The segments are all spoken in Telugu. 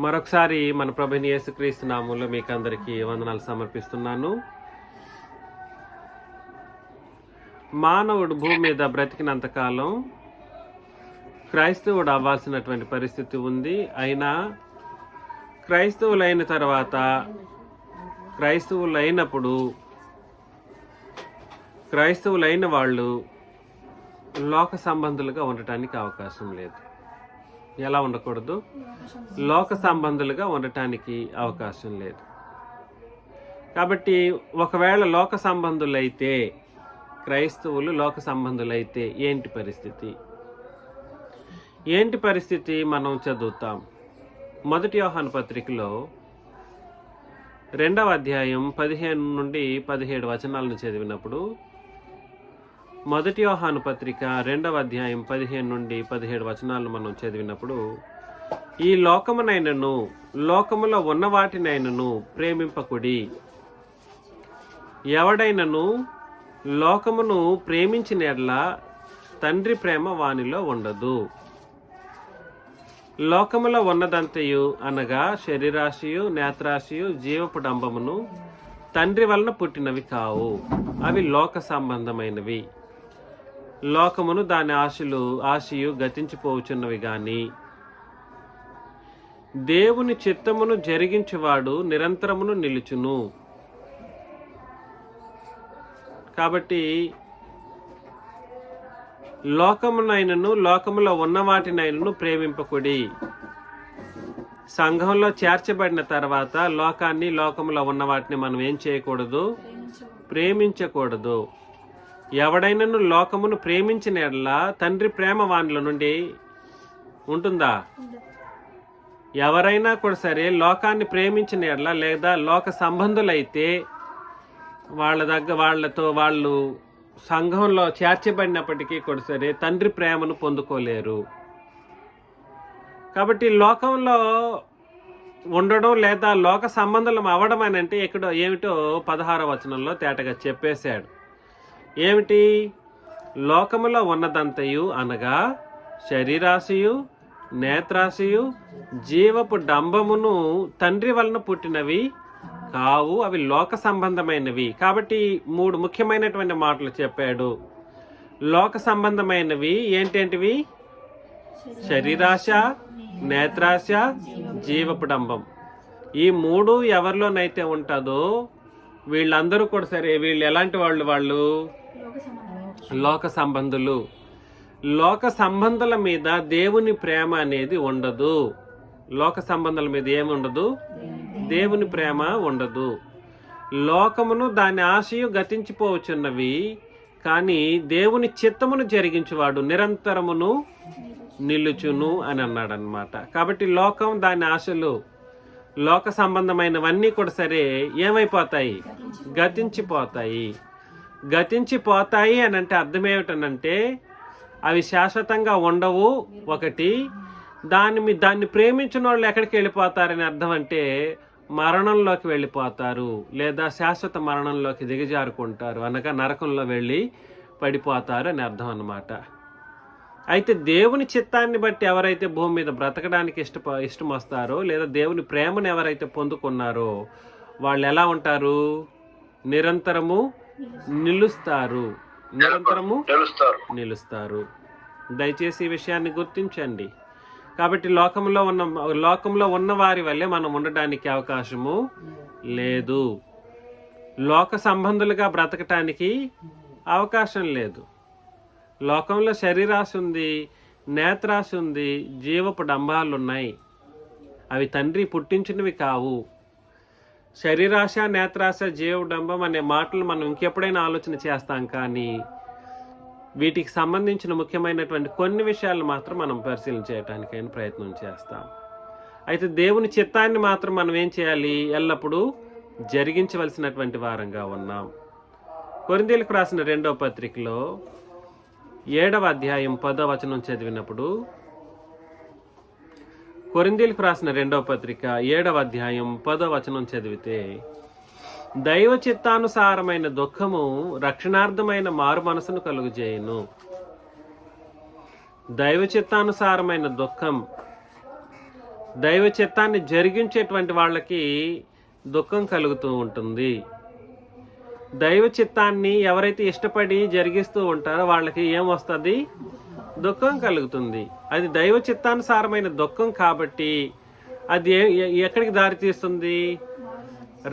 మరొకసారి మన ప్రభువైన యేసుక్రీస్తు నామములో మీకు అందరికీ వందనాలు సమర్పిస్తున్నాను. మానవుడు భూమి మీద బ్రతికినంతకాలం క్రైస్తవుడు అవ్వాల్సినటువంటి పరిస్థితి ఉంది. అయినా క్రైస్తవులైన తర్వాత క్రైస్తవులైన వాళ్ళు లోక సంబంధులుగా ఉండటానికి అవకాశం లేదు. ఎలా ఉండకూడదు? లోక సంబంధులుగా ఉండటానికి అవకాశం లేదు. కాబట్టి ఒకవేళ లోక సంబంధులైతే, క్రైస్తవులు లోక సంబంధులైతే ఏంటి పరిస్థితి మనం చదువుతాం. 1 యోహాను పత్రికలో 2వ అధ్యాయం 15 నుండి 17 వచనాలను చదివినప్పుడు, 1 యోహాను పత్రిక 2వ అధ్యాయం 15 నుండి 17 వచనాలను మనం చదివినప్పుడు, ఈ లోకమునైనను లోకములో ఉన్న వాటినైనను ప్రేమింపకుడి. ఎవడైనను లోకమును ప్రేమించిన యెడల తండ్రి ప్రేమ వానిలో ఉండదు. లోకములో ఉన్నదంతయు అనగా శరీరాశయు, నేత్రాశయు, జీవపు డంబమును తండ్రి వలన పుట్టినవి కావు. అవి లోక సంబంధమైనవి. లోకమును దాని ఆశయు గతించిపోవచ్చున్నవి గాని దేవుని చిత్తమును జరిగించువాడు నిరంతరమును నిలుచును. కాబట్టి లోకమునైనను లోకములో ఉన్న వాటినైనను ప్రేమింపకుడి. సంఘంలో చేర్చబడిన తర్వాత లోకాన్ని, లోకములో ఉన్న వాటిని మనం ఏం చేయకూడదు? ప్రేమించకూడదు. ఎవడైనను లోకమును ప్రేమించిన యెడల తండ్రి ప్రేమ వానిలో నుండి ఉంటుందా? ఎవరైనా కూడా సరే లోకాన్ని ప్రేమించిన యెడల లేదా లోక సంబంధులైతే వాళ్ళతో వాళ్ళు సంఘంలో చేర్చబడినప్పటికీ కూడా సరే తండ్రి ప్రేమను పొందుకోలేరు. కాబట్టి లోకంలో ఉండడం లేదా లోక సంబంధం అవ్వడం అని అంటే ఏమిటో 16వ వచనంలో తేటగా చెప్పేశాడు. ఏమిటి? లోకములో ఉన్నదంతయు అనగా శరీరాశయు, నేత్రాశయు, జీవపు డంబమును తండ్రి వలన పుట్టినవి కావు. అవి లోక సంబంధమైనవి. కాబట్టి 3 ముఖ్యమైనటువంటి మాటలు చెప్పాడు. లోక సంబంధమైనవి ఏంటేంటివి? శరీరాశ, నేత్రాశ, జీవపు డంబం. ఈ 3 ఎవరిలోనైతే ఉంటుందో వీళ్ళందరూ కూడా సరే వీళ్ళు ఎలాంటి వాళ్ళు? లోక సంబంధులు. లోక సంబంధాల మీద దేవుని ప్రేమ అనేది ఉండదు. లోక సంబంధాల మీద ఏముండదు? దేవుని ప్రేమ ఉండదు. లోకమును దాని ఆశయు గతించిపోవచ్చున్నవి, కానీ దేవుని చిత్తమును జరిగించువాడు నిరంతరమును నిలుచును అని అన్నాడనమాట. కాబట్టి లోకం, దాని ఆశలు, లోక సంబంధమైనవన్నీ కూడా సరే ఏమైపోతాయి? గతించిపోతాయి అని అంటే అర్థం ఏమిటనంటే అవి శాశ్వతంగా ఉండవు. ఒకటి, దాన్ని ప్రేమించిన వాళ్ళు ఎక్కడికి వెళ్ళిపోతారని అర్థం అంటే మరణంలోకి వెళ్ళిపోతారు, లేదా శాశ్వత మరణంలోకి దిగజారుకుంటారు, అనగా నరకంలో వెళ్ళి పడిపోతారు అని అర్థం అన్నమాట. అయితే దేవుని చిత్తాన్ని బట్టి ఎవరైతే భూమి మీద బ్రతకడానికి ఇష్టం వస్తారో, లేదా దేవుని ప్రేమను ఎవరైతే పొందుకున్నారో వాళ్ళు ఎలా ఉంటారు? నిరంతరము నిలుస్తారు. దయచేసి ఈ విషయాన్ని గుర్తించండి. కాబట్టి లోకంలో ఉన్న వారి వల్లే మనం ఉండడానికి అవకాశము లేదు. లోక సంబంధులుగా బ్రతకటానికి అవకాశం లేదు. లోకంలో శరీరాశ ఉంది, నేత్రాశ ఉంది, జీవపు డంబాలు ఉన్నాయి. అవి తండ్రి పుట్టించినవి కావు. శరీరాశ, నేత్రాశ, జీవపు డంబం అనే మాటలు మనం ఇంకెప్పుడైనా ఆలోచన చేస్తాం, కానీ వీటికి సంబంధించిన ముఖ్యమైనటువంటి కొన్ని విషయాలు మాత్రం మనం పరిశీలన చేయడానికైనా ప్రయత్నం చేస్తాం. అయితే దేవుని చిత్తాన్ని మాత్రం మనం ఏం చేయాలి? ఎల్లప్పుడూ జరిగించవలసినటువంటి వారంగా ఉన్నాం. కొరింథీయులకు రాసిన 2వ పత్రికలో 7వ అధ్యాయం 10వ వచనం చదివినప్పుడు, కొరింథీయులకు రాసిన 2వ పత్రిక 7వ అధ్యాయం 10వ వచనం చదివితే, దైవ చిత్తానుసారమైన దుఃఖము రక్షణార్థమైన మారు మనసును కలుగజేయును. దైవ చిత్తానుసారమైన దుఃఖం దైవ చిత్తాన్ని జరిగించేటువంటి వాళ్ళకి దుఃఖం కలుగుతూ ఉంటుంది. దైవ చిత్తాన్ని ఎవరైతే ఇష్టపడి జరిగిస్తూ ఉంటారో వాళ్ళకి ఏమొస్తుంది? దుఃఖం కలుగుతుంది. అది దైవ చిత్తానుసారమైన దుఃఖం కాబట్టి అది ఎక్కడికి దారి తీస్తుంది?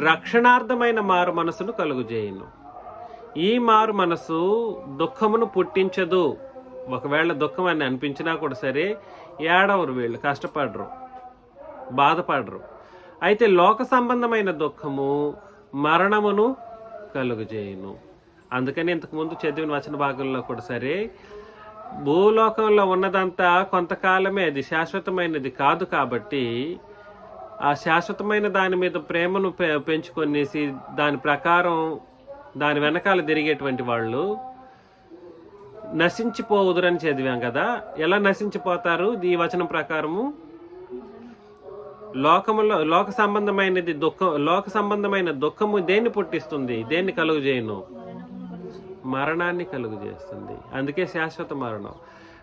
రక్షణార్థమైన మారు మనసును కలుగుజేయును. ఈ మారు మనసు దుఃఖమును పుట్టించదు. ఒకవేళ దుఃఖం అని అనిపించినా కూడా సరే ఏడవరు, వీళ్ళు కష్టపడరు, బాధపడరు. అయితే లోక సంబంధమైన దుఃఖము మరణమును కలుగుజేయును. అందుకని ఇంతకుముందు చదివిన వచన భాగంలో కూడా సరే, భూలోకంలో ఉన్నదంతా కొంతకాలమే, అది శాశ్వతమైనది కాదు. కాబట్టి ఆ శాశ్వతమైన దాని మీద ప్రేమను పెంచుకొనేసి దాని ప్రకారం దాని వెనకాల తిరిగేటువంటి వాళ్ళు నశించిపోవుదురని చదివాం కదా. ఎలా నశించిపోతారు? ఈ వచనం ప్రకారము లోక సంబంధమైన దుఃఖము దేన్ని పుట్టిస్తుంది? దేన్ని కలుగజేయను? మరణాన్ని కలుగజేస్తుంది. అందుకే శాశ్వత మరణం.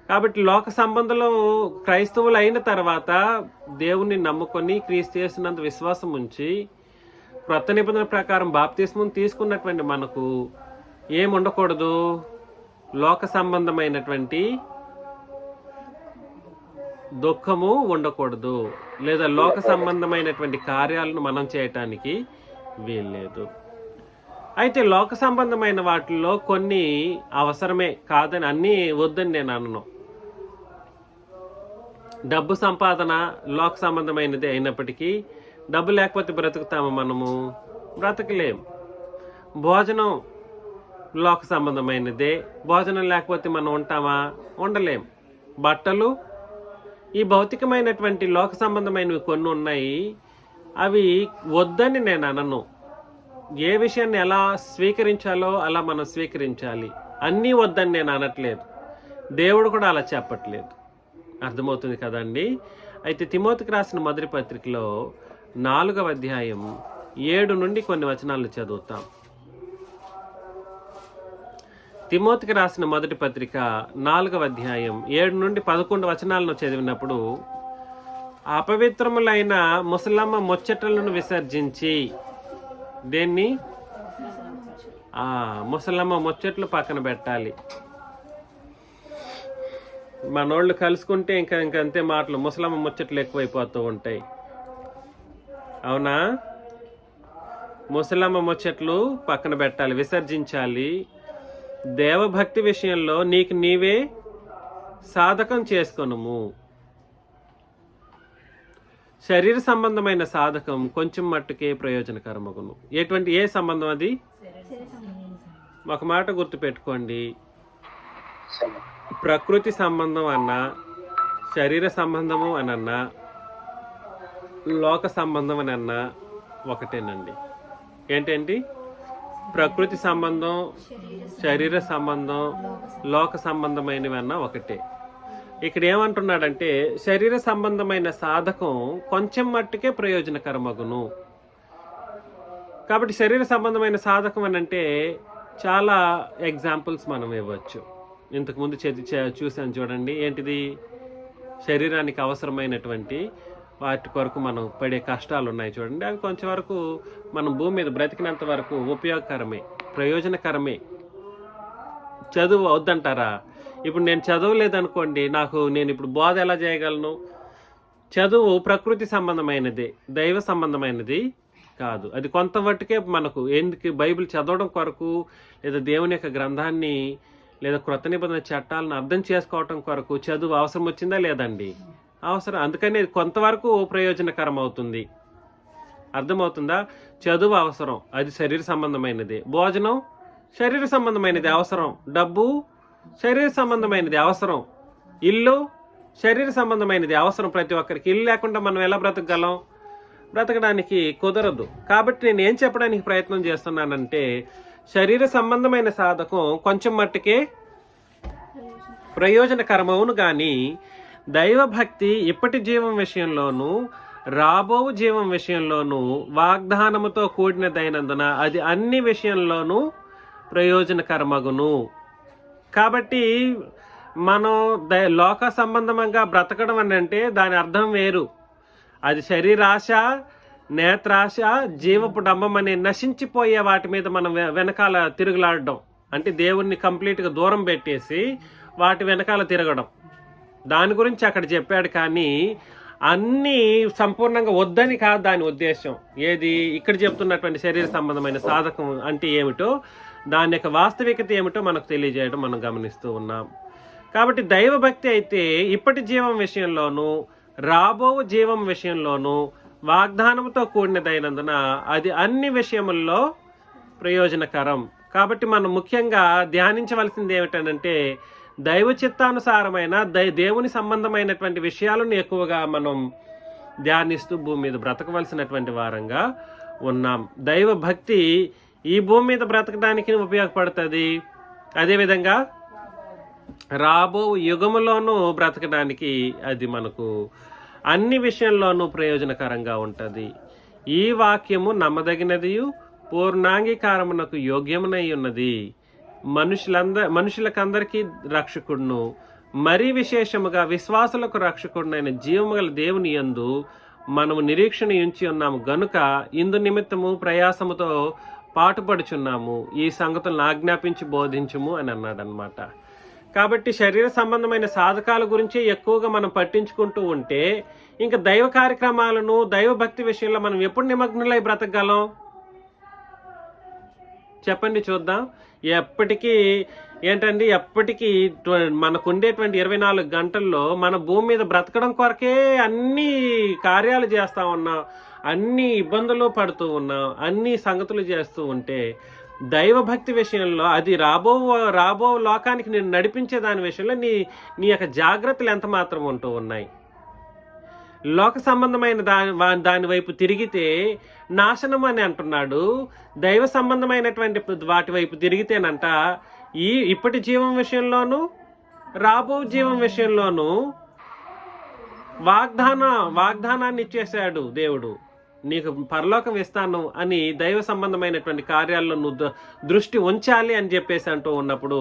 కాబట్టి లోక సంబంధంలో క్రైస్తవులు అయిన తర్వాత దేవుణ్ణి నమ్ముకొని క్రీస్తు యేసునందు విశ్వాసం ఉంచి క్రొత్త నిబంధన ప్రకారం బాప్తిస్మం తీసుకున్నటువంటి మనకు ఏముండకూడదు? లోక సంబంధమైనటువంటి దుఃఖము ఉండకూడదు, లేదా లోక సంబంధమైనటువంటి కార్యాలను మనం చేయటానికి వీల్లేదు. అయితే లోక సంబంధమైన వాటిల్లో కొన్ని అవసరమే, కాదని అన్నీ వద్దని నేను అనను. డబ్బు సంపాదన లోక సంబంధమైనది అయినప్పటికీ డబ్బు లేకపోతే బ్రతుకుతాము మనము? బ్రతకలేం. భోజనం లోక సంబంధమైనదే, భోజనం లేకపోతే మనం ఉంటామా? ఉండలేం. బట్టలు, ఈ భౌతికమైనటువంటి లోక సంబంధమైనవి కొన్ని ఉన్నాయి, అవి వద్దని నేను అనను. ఏ విషయాన్ని ఎలా స్వీకరించాలో అలా మనం స్వీకరించాలి. అన్నీ వద్దని నేను అనట్లేదు, దేవుడు కూడా అలా చెప్పట్లేదు. అర్థమవుతుంది కదండి. అయితే తిమోతికి రాసిన మొదటి పత్రికలో 4వ అధ్యాయం 7 నుండి కొన్ని వచనాలు చదువుతాం. తిమోతికి రాసిన మొదటి పత్రిక 4వ అధ్యాయం 7 నుండి 11 వచనాలను చదివినప్పుడు, అపవిత్రములైన ముసలమ్మ ముచ్చటలను విసర్జించి, దేన్ని? ముసలమ్మ ముచ్చట్లు పక్కన పెట్టాలి. మనోళ్ళు కలుసుకుంటే ఇంకంతే మాటలు, ముసలమ్మ ముచ్చట్లు ఎక్కువైపోతూ ఉంటాయి. అవునా? ముసలమ్మ ముచ్చట్లు పక్కన పెట్టాలి, విసర్జించాలి. దేవభక్తి విషయంలో నీకు నీవే సాధకం చేసుకొనుము. శరీర సంబంధమైన సాధకం కొంచెం మట్టుకే ప్రయోజనకరమగును. ఏ సంబంధం అది? ఒక మాట గుర్తుపెట్టుకోండి, ప్రకృతి సంబంధం అన్నా, శరీర సంబంధము అని అన్నా, లోక సంబంధం అని అన్నా ఒకటేనండి. ఏంటండి? ప్రకృతి సంబంధం, శరీర సంబంధం, లోక సంబంధమైనవి అన్నా ఒకటే. ఇక్కడ ఏమంటున్నాడంటే, శరీర సంబంధమైన సాధకం కొంచెం మట్టుకే ప్రయోజనకరమగును. కాబట్టి శరీర సంబంధమైన సాధకం అని అంటే చాలా ఎగ్జాంపుల్స్ మనం ఇవ్వచ్చు. ఇంతకుముందు చూసాను చూడండి. ఏంటిది? శరీరానికి అవసరమైనటువంటి వాటి కొరకు మనం పడే కష్టాలు ఉన్నాయి చూడండి. అవి కొంచెం వరకు మనం భూమి మీద బ్రతికినంత వరకు ఉపయోగకరమే, ప్రయోజనకరమే. చదువు వద్దంటారా? ఇప్పుడు నేను చదవలేదనుకోండి, నేను ఇప్పుడు బోధ ఎలా చేయగలను? చదువు ప్రకృతి సంబంధమైనది, దైవ సంబంధమైనది కాదు. అది కొంత మట్టుకే మనకు. ఎందుకు? బైబిల్ చదవడం కొరకు, లేదా దేవుని యొక్క గ్రంథాన్ని, లేదా క్రొత్త నిబంధన చట్టాలను అర్థం చేసుకోవటం కొరకు చదువు అవసరం వచ్చిందా లేదండి? అవసరం. అందుకని కొంతవరకు ప్రయోజనకరం అవుతుంది. అర్థమవుతుందా? చదువు అవసరం, అది శరీర సంబంధమైనది. భోజనం శరీర సంబంధమైనది అవసరం. డబ్బు శరీర సంబంధమైనది అవసరం. ఇల్లు శరీర సంబంధమైనది అవసరం. ప్రతి ఒక్కరికి ఇల్లు లేకుండా మనం ఎలా బ్రతకగలం? బ్రతకడానికి కుదరదు. కాబట్టి నేను ఏం చెప్పడానికి ప్రయత్నం చేస్తున్నానంటే, శరీర సంబంధమైన సాధకం కొంచెం మట్టుకే ప్రయోజనకరమవును కానీ దైవభక్తి ఇప్పటి జీవం విషయంలోనూ రాబో జీవం విషయంలోనూ వాగ్దానముతో కూడినదైనందున అది అన్ని విషయంలోనూ ప్రయోజనకరమగును. కాబట్టి మనం లోక సంబంధంగా బ్రతకడం అని అంటే దాని అర్థం వేరు. అది శరీరాశ, నేత్రాశ, జీవపు డంబం అనే నశించిపోయే వాటి మీద మనం వెనకాల తిరుగులాడడం, అంటే దేవుణ్ణి కంప్లీట్గా దూరం పెట్టేసి వాటి వెనకాల తిరగడం, దాని గురించి అక్కడ చెప్పాడు. కానీ అన్నీ సంపూర్ణంగా వద్దని కాదు దాని ఉద్దేశం. ఏది ఇక్కడ చెప్తున్నటువంటి శరీర సంబంధమైన సాధకం అంటే ఏమిటో, దాని యొక్క వాస్తవికత ఏమిటో మనకు తెలియజేయడం మనం గమనిస్తూ ఉన్నాం. కాబట్టి దైవభక్తి అయితే ఇప్పటి జీవం విషయంలోనూ రాబో జీవం విషయంలోనూ వాగ్దానంతో కూడినదైనందున అది అన్ని విషయముల్లో ప్రయోజనకరం. కాబట్టి మనం ముఖ్యంగా ధ్యానించవలసింది ఏమిటంటే దైవ చిత్తానుసారమైన దేవుని సంబంధమైనటువంటి విషయాలను ఎక్కువగా మనం ధ్యానిస్తూ భూమి మీద బ్రతకవలసినటువంటి వారంగా ఉన్నాం. దైవ భక్తి ఈ భూమి మీద బ్రతకడానికి ఉపయోగపడుతుంది. అదేవిధంగా రాబో యుగములోనూ బ్రతకడానికి అది మనకు అన్ని విషయంలోనూ ప్రయోజనకరంగా ఉంటుంది. ఈ వాక్యము నమ్మదగినదియు పూర్ణాంగీకారమునకు యోగ్యమునై ఉన్నది. మనుషులకందరికీ రక్షకుడును, మరీ విశేషముగా విశ్వాసులకు రక్షకుడునైన జీవముగల దేవుని యందు మనము నిరీక్షణ ఉంచి ఉన్నాము గనుక ఇందు నిమిత్తము ప్రయాసముతో పాటుపడుచున్నాము. ఈ సంగతులను ఆజ్ఞాపించి బోధించుము అని అన్నాడనమాట. కాబట్టి శరీర సంబంధమైన సాధకాల గురించి ఎక్కువగా మనం పట్టించుకుంటూ ఉంటే ఇంకా దైవ కార్యక్రమాలను, దైవ భక్తి విషయంలో మనం ఎప్పుడు నిమగ్నులై బ్రతకగలం చెప్పండి చూద్దాం. ఎప్పటికీ మనకు ఉండేటువంటి 24 గంటల్లో మన భూమి మీద బ్రతకడం కొరకే అన్ని కార్యాలు చేస్తూ ఉన్నాం, అన్ని ఇబ్బందులు పడుతూ ఉన్నాం, అన్ని సంగతులు చేస్తూ ఉంటే దైవభక్తి విషయంలో అది రాబో లోకానికి నేను నడిపించే దాని విషయంలో నీ యొక్క జాగ్రత్తలు ఎంత మాత్రం ఉంటూ ఉన్నాయి. లోక సంబంధమైన దాని వైపు తిరిగితే నాశనం అని అంటున్నాడు. దైవ సంబంధమైనటువంటి వాటి వైపు తిరిగితేనంట ఇప్పటి జీవం విషయంలోనూ రాబో జీవం విషయంలోనూ వాగ్దానాన్ని ఇచ్చేశాడు దేవుడు. నీకు పరలోకం ఇస్తాను అని దైవ సంబంధమైనటువంటి కార్యాల్లో నువ్వు దృష్టి ఉంచాలి అని చెప్పేసి అంటూ ఉన్నప్పుడు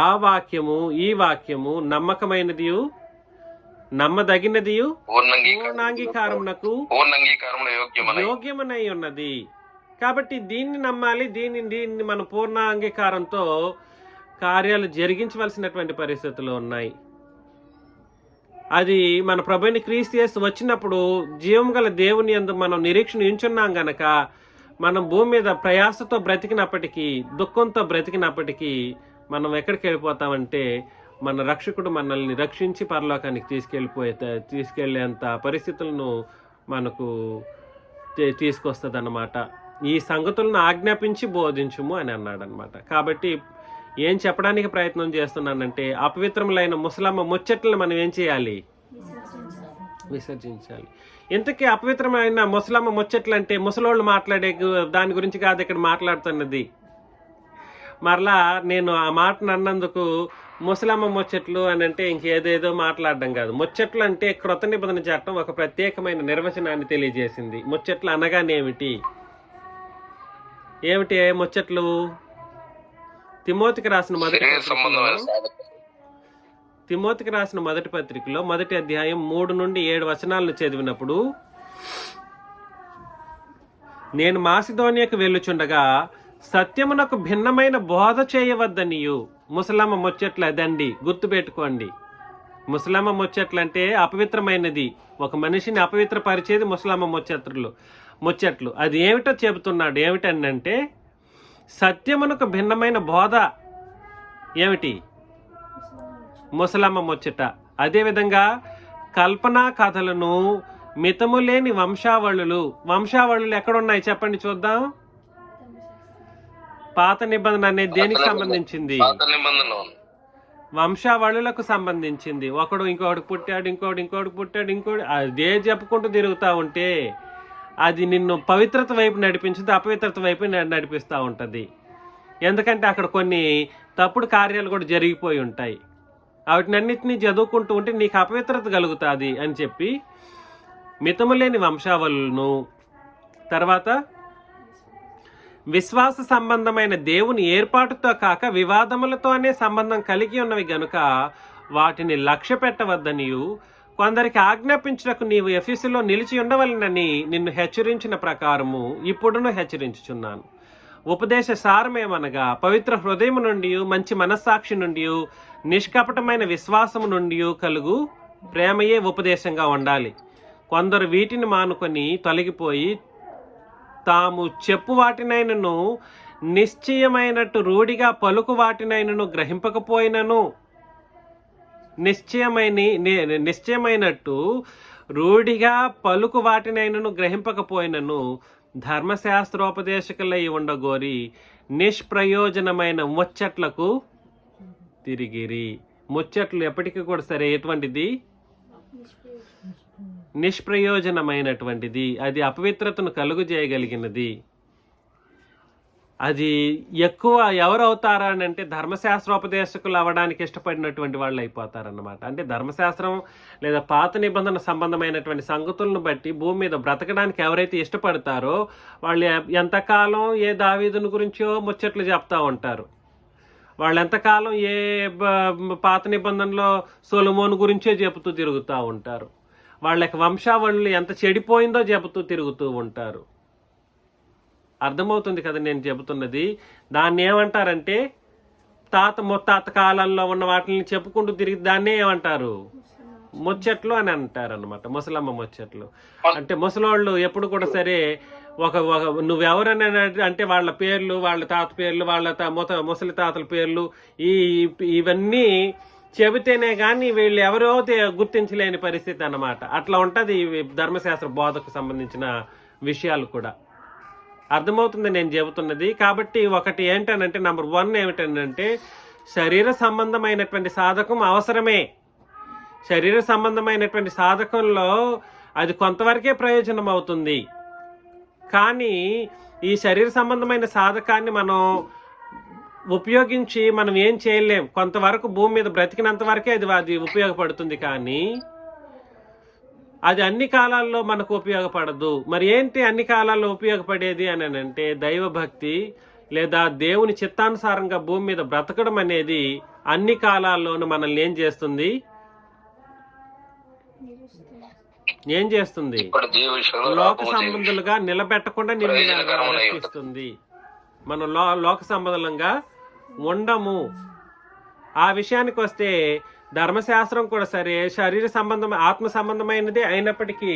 ఆ వాక్యము, ఈ వాక్యము నమ్మకమైనది, నమ్మదగినది, పూర్ణాంగీకారమునకు యోగ్యమనై ఉన్నది. కాబట్టి దీన్ని నమ్మాలి. దీన్ని మన పూర్ణ అంగీకారంతో కార్యాలు జరిగించవలసినటువంటి పరిస్థితులు ఉన్నాయి. అది మన ప్రభువైన క్రీస్తు యేసు వచ్చినప్పుడు జీవం గల దేవుని యందు మనం నిరీక్షణ ఉంచున్నాం గనక మనం భూమి మీద ప్రయాసతో బ్రతికినప్పటికీ, దుఃఖంతో బ్రతికినప్పటికీ మనం ఎక్కడికి వెళ్ళిపోతామంటే మన రక్షకుడు మనల్ని రక్షించి పరలోకానికి తీసుకెళ్లేంత పరిస్థితులను మనకు తీసుకొస్తుంది అన్నమాట. ఈ సంగతులను ఆజ్ఞాపించి బోధించుము అని అన్నాడు అనమాట. కాబట్టి ఏం చెప్పడానికి ప్రయత్నం చేస్తున్నానంటే అపవిత్రములైన ముసలమ్మ ముచ్చట్లను మనం ఏం చేయాలి? విసర్జించాలి. ఇంతకీ అపవిత్రమైన ముసలమ్మ ముచ్చట్లు అంటే ముసలోళ్ళు మాట్లాడే దాని గురించి కాదు ఇక్కడ మాట్లాడుతున్నది. మరలా నేను ఆ మాటను అన్నందుకు ముసలమ్మ ముచ్చట్లు అని అంటే ఇంకేదేదో మాట్లాడడం కాదు. ముచ్చట్లు అంటే క్రొత్త నిబంధన చట్టం ఒక ప్రత్యేకమైన నిర్వచనాన్ని తెలియజేసింది. ముచ్చట్లు అనగానేమిటి? ఏమిటి ముచ్చట్లు? తిమోతికి రాసిన మొదటి పత్రికలో 1వ అధ్యాయం 3 నుండి 7 వచనాలను చదివినప్పుడు, నేను మాసిదోనియాకు వెళ్ళుచుండగా సత్యమునకు భిన్నమైన బోధ చేయవద్దనియు. ముసలమ్మ ముచ్చట్లు అదండి, గుర్తుపెట్టుకోండి. ముసలమ్మ ముచ్చట్లంటే అపవిత్రమైనది, ఒక మనిషిని అపవిత్రపరిచేది ముసలమ్మ ముచ్చట్లు. అది ఏమిటో చెబుతున్నాడు. ఏమిటంటే సత్యమునకు భిన్నమైన బోధ ఏమిటి? ముసలమ్మ ముచ్చట. అదేవిధంగా కల్పనా కథలను, మితము లేని వంశావళులు ఎక్కడున్నాయి చెప్పండి చూద్దాం. పాత నిబంధన అనేది దేనికి సంబంధించింది? వంశావళులకు సంబంధించింది. ఒకడు ఇంకోటి పుట్టాడు, ఇంకోటి పుట్టాడు, అదే చెప్పుకుంటూ తిరుగుతూ ఉంటే అది నిన్ను పవిత్రత వైపు నడిపించింది, అపవిత్రత వైపు నడిపిస్తూ ఉంటుంది. ఎందుకంటే అక్కడ కొన్ని తప్పుడు కార్యాలు కూడా జరిగిపోయి ఉంటాయి. వాటినన్నిటినీ చదువుకుంటూ ఉంటే నీకు అపవిత్రత కలుగుతుంది అని చెప్పి మితము లేని వంశావళులను, తర్వాత విశ్వాస సంబంధమైన దేవుని ఏర్పాటుతో కాక వివాదములతోనే సంబంధం కలిగి ఉన్నవి గనుక వాటిని లక్ష్య పెట్టవద్దనియు, కొందరికి ఆజ్ఞాపించుటకు నీవు ఎఫెసులో నిలిచి ఉండవలెనని నిన్ను హెచ్చరించిన ప్రకారము ఇప్పుడును హెచ్చరించుచున్నాను. ఉపదేశ సారమేమనగా పవిత్ర హృదయం నుండి, మంచి మనస్సాక్షి నుండి, నిష్కపటమైన విశ్వాసము నుండి కలుగు ప్రేమయే ఉపదేశంగా ఉండాలి. కొందరు వీటిని మానుకొని తొలగిపోయి తాము చెప్పు వాటినైనను నిశ్చయమైనట్టు రూఢిగా పలుకు వాటినైనను గ్రహింపకపోయినను, నిశ్చయమైనట్టు రూఢిగా పలుకు వాటినైనను గ్రహింపకపోయినను ధర్మశాస్త్రోపదేశకులై ఉండగోరి నిష్ప్రయోజనమైన ముచ్చట్లకు తిరిగిరి. ముచ్చట్లు ఎప్పటికీ కూడా సరే ఎటువంటిది? నిష్ప్రయోజనమైనటువంటిది. అది అపవిత్రతను కలుగు చేయగలిగినది. అది ఎక్కువ ఎవరు అవుతారా అని అంటే ధర్మశాస్త్రోపదేశకులు అవ్వడానికి ఇష్టపడినటువంటి వాళ్ళు అయిపోతారన్నమాట. అంటే ధర్మశాస్త్రం లేదా పాత నిబంధన సంబంధమైనటువంటి సంగతులను బట్టి భూమి మీద బ్రతకడానికి ఎవరైతే ఇష్టపడతారో వాళ్ళు ఎంతకాలం ఏ దావీదుని గురించో ముచ్చట్లు చెప్తా ఉంటారు. వాళ్ళు ఎంతకాలం ఏ పాత నిబంధనలో సొలొమోను గురించే చెబుతూ తిరుగుతూ ఉంటారు. వాళ్ళకి వంశావళులు ఎంత చెడిపోయిందో చెబుతూ తిరుగుతూ ఉంటారు. అర్థమవుతుంది కదా నేను చెబుతున్నది? దాన్ని ఏమంటారంటే ముత్తాత కాలంలో ఉన్న వాటిని చెప్పుకుంటూ తిరిగి దాన్నే ఏమంటారు? ముచ్చట్లు అని అంటారు అనమాట. ముసలమ్మ ముచ్చట్లు అంటే ముసలోళ్ళు ఎప్పుడు కూడా సరే ఒక నువ్వెవరని అంటే వాళ్ళ పేర్లు, వాళ్ళ తాత పేర్లు, వాళ్ళ ముసలి తాతల పేర్లు ఇవన్నీ చెబితేనే కానీ వీళ్ళు ఎవరో గుర్తించలేని పరిస్థితి అన్నమాట. అట్లా ఉంటుంది ధర్మశాస్త్ర బోధకు సంబంధించిన విషయాలు కూడా. అర్థమవుతుంది నేను చెబుతున్నది? కాబట్టి ఒకటి ఏంటనంటే నెంబర్ 1 ఏమిటంటే శరీర సంబంధమైనటువంటి సాధకం అవసరమే. శరీర సంబంధమైనటువంటి సాధకంలో అది కొంతవరకే ప్రయోజనం అవుతుంది. కానీ ఈ శరీర సంబంధమైన సాధకాన్ని మనం ఉపయోగించి మనం ఏం చేయలేం. కొంతవరకు భూమి మీద బ్రతికినంత వరకే అది ఉపయోగపడుతుంది. కానీ అది అన్ని కాలాల్లో మనకు ఉపయోగపడదు. మరి ఏంటి అన్ని కాలాల్లో ఉపయోగపడేది అని అంటే దైవభక్తి లేదా దేవుని చిత్తానుసారంగా భూమి మీద బ్రతకడం అనేది అన్ని కాలాల్లోనూ మనల్ని ఏం చేస్తుంది? లోక సంబంధులుగా నిలబెట్టకుండా నిన్ను రక్షిస్తుంది. మనం లోక సంబంధంగా ఉండము. ఆ విషయానికి వస్తే ధర్మశాస్త్రం కూడా సరే శరీర సంబంధం ఆత్మ సంబంధమైనదే అయినప్పటికీ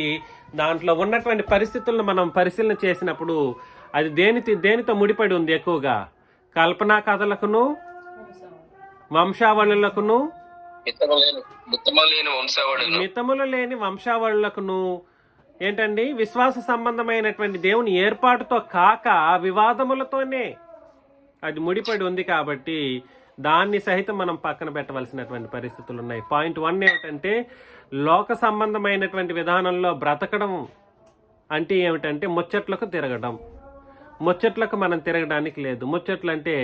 దాంట్లో ఉన్నటువంటి పరిస్థితులను మనం పరిశీలన చేసినప్పుడు అది దేనితో ముడిపడి ఉంది? ఎక్కువగా కల్పనా కథలకును, వంశావళులకును, మితములు లేని వంశావళులకును ఏంటండి విశ్వాస సంబంధమైనటువంటి దేవుని ఏర్పాటుతో కాక వివాదములతోనే అది ముడిపడి ఉంది. కాబట్టి దాన్ని సహితం మనం పక్కన పెట్టవలసినటువంటి పరిస్థితులు ఉన్నాయి. పాయింట్ 1 ఏమిటంటే లోక సంబంధమైనటువంటి విధానంలో బ్రతకడం అంటే ఏమిటంటే ముచ్చట్లకు తిరగడం. ముచ్చట్లకు మనం తిరగడానికి లేదు. ముచ్చట్లు అంటే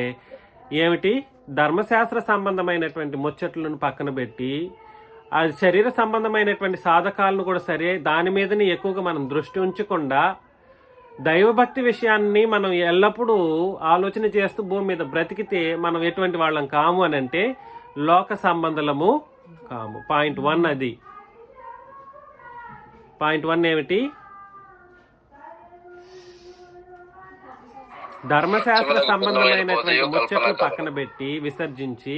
ఏమిటి? ధర్మశాస్త్ర సంబంధమైనటువంటి ముచ్చట్లను పక్కన పెట్టి అది శరీర సంబంధమైనటువంటి సాధకాలను కూడా సరే దాని మీదనే ఎక్కువగా మనం దృష్టి ఉంచకుండా దైవభక్తి విషయాన్ని మనం ఎల్లప్పుడూ ఆలోచన చేస్తూ భూమి మీద బ్రతికితే మనం ఎటువంటి వాళ్ళం కాము అని అంటే లోక సంబంధులము కాము. పాయింట్ 1 అది. పాయింట్ 1 ఏమిటి? ధర్మశాస్త్ర సంబంధమైనటువంటి ముచ్చట్లు పక్కన పెట్టి విసర్జించి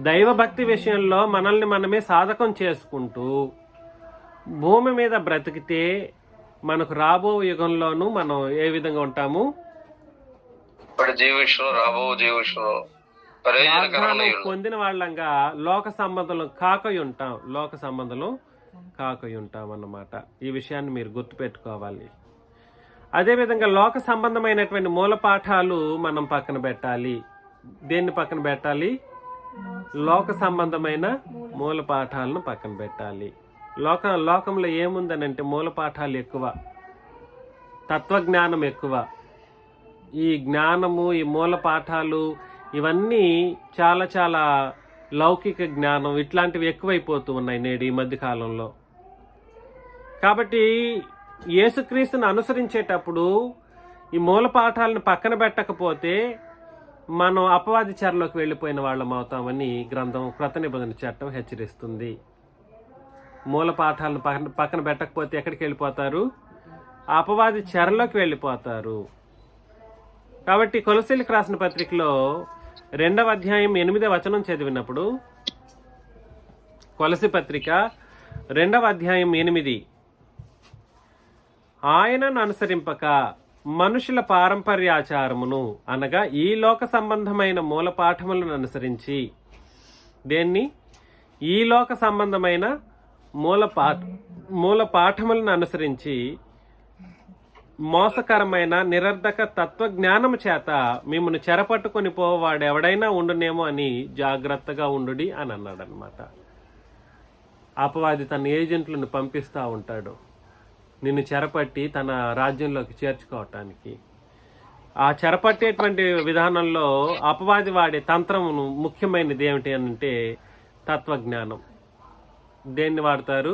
దైవభక్తి విషయంలో మనల్ని మనమే సాధకం చేసుకుంటూ భూమి మీద బ్రతికితే మనకు రాబో యుగంలోనూ మనం ఏ విధంగా ఉంటాము? పొందిన వాళ్ళంగా లోక సంబంధం కాకై ఉంటాం. లోక సంబంధం కాకై ఉంటాం అన్నమాట. ఈ విషయాన్ని మీరు గుర్తుపెట్టుకోవాలి. అదేవిధంగా లోక సంబంధమైనటువంటి మూల పాఠాలు మనం పక్కన పెట్టాలి. దేన్ని పక్కన పెట్టాలి? లోక సంబంధమైన మూల పాఠాలను పక్కన పెట్టాలి. లోకంలో ఏముందనంటే మూల పాఠాలు ఎక్కువ, తత్వజ్ఞానం ఎక్కువ. ఈ జ్ఞానము, ఈ మూల పాఠాలు ఇవన్నీ చాలా చాలా లౌకిక జ్ఞానం ఇట్లాంటివి ఎక్కువైపోతూ ఉన్నాయి నేడు ఈ మధ్యకాలంలో. కాబట్టి యేసుక్రీస్తుని అనుసరించేటప్పుడు ఈ మూల పాఠాలను పక్కన పెట్టకపోతే మనం అపవాది చెరలోకి వెళ్ళిపోయిన వాళ్ళం అవుతామని గ్రంథం క్రొత్త నిబంధన చట్టం హెచ్చరిస్తుంది. మూల పాఠాలను పక్కన పెట్టకపోతే ఎక్కడికి వెళ్ళిపోతారు? అపవాది చెరలోకి వెళ్ళిపోతారు. కాబట్టి కొలసీలకు రాసిన పత్రికలో 2వ అధ్యాయం 8వ వచనం చదివినప్పుడు, కొలసి పత్రిక 2వ అధ్యాయం 8, ఆయనను అనుసరింపక మనుషుల పారంపర్యాచారమును అనగా ఈ లోక సంబంధమైన మూల పాఠములను అనుసరించి, దేన్ని? ఈ లోక సంబంధమైన మూల పాఠములను అనుసరించి మోసకరమైన నిరర్ధక తత్వజ్ఞానము చేత మిమ్మల్ని చెరపట్టుకొని పోవాడు ఎవడైనా ఉండునేమో అని జాగ్రత్తగా ఉండుడి అని అన్నాడు అనమాట. అపవాది తన ఏజెంట్లను పంపిస్తూ ఉంటాడు నిన్ను చెరపట్టి తన రాజ్యంలోకి చేర్చుకోవటానికి. ఆ చెరపట్టేటువంటి విధానంలో అపవాది వాడే తంత్రమును ముఖ్యమైనది ఏమిటి అంటే తత్వజ్ఞానం. దేన్ని వాడతారు?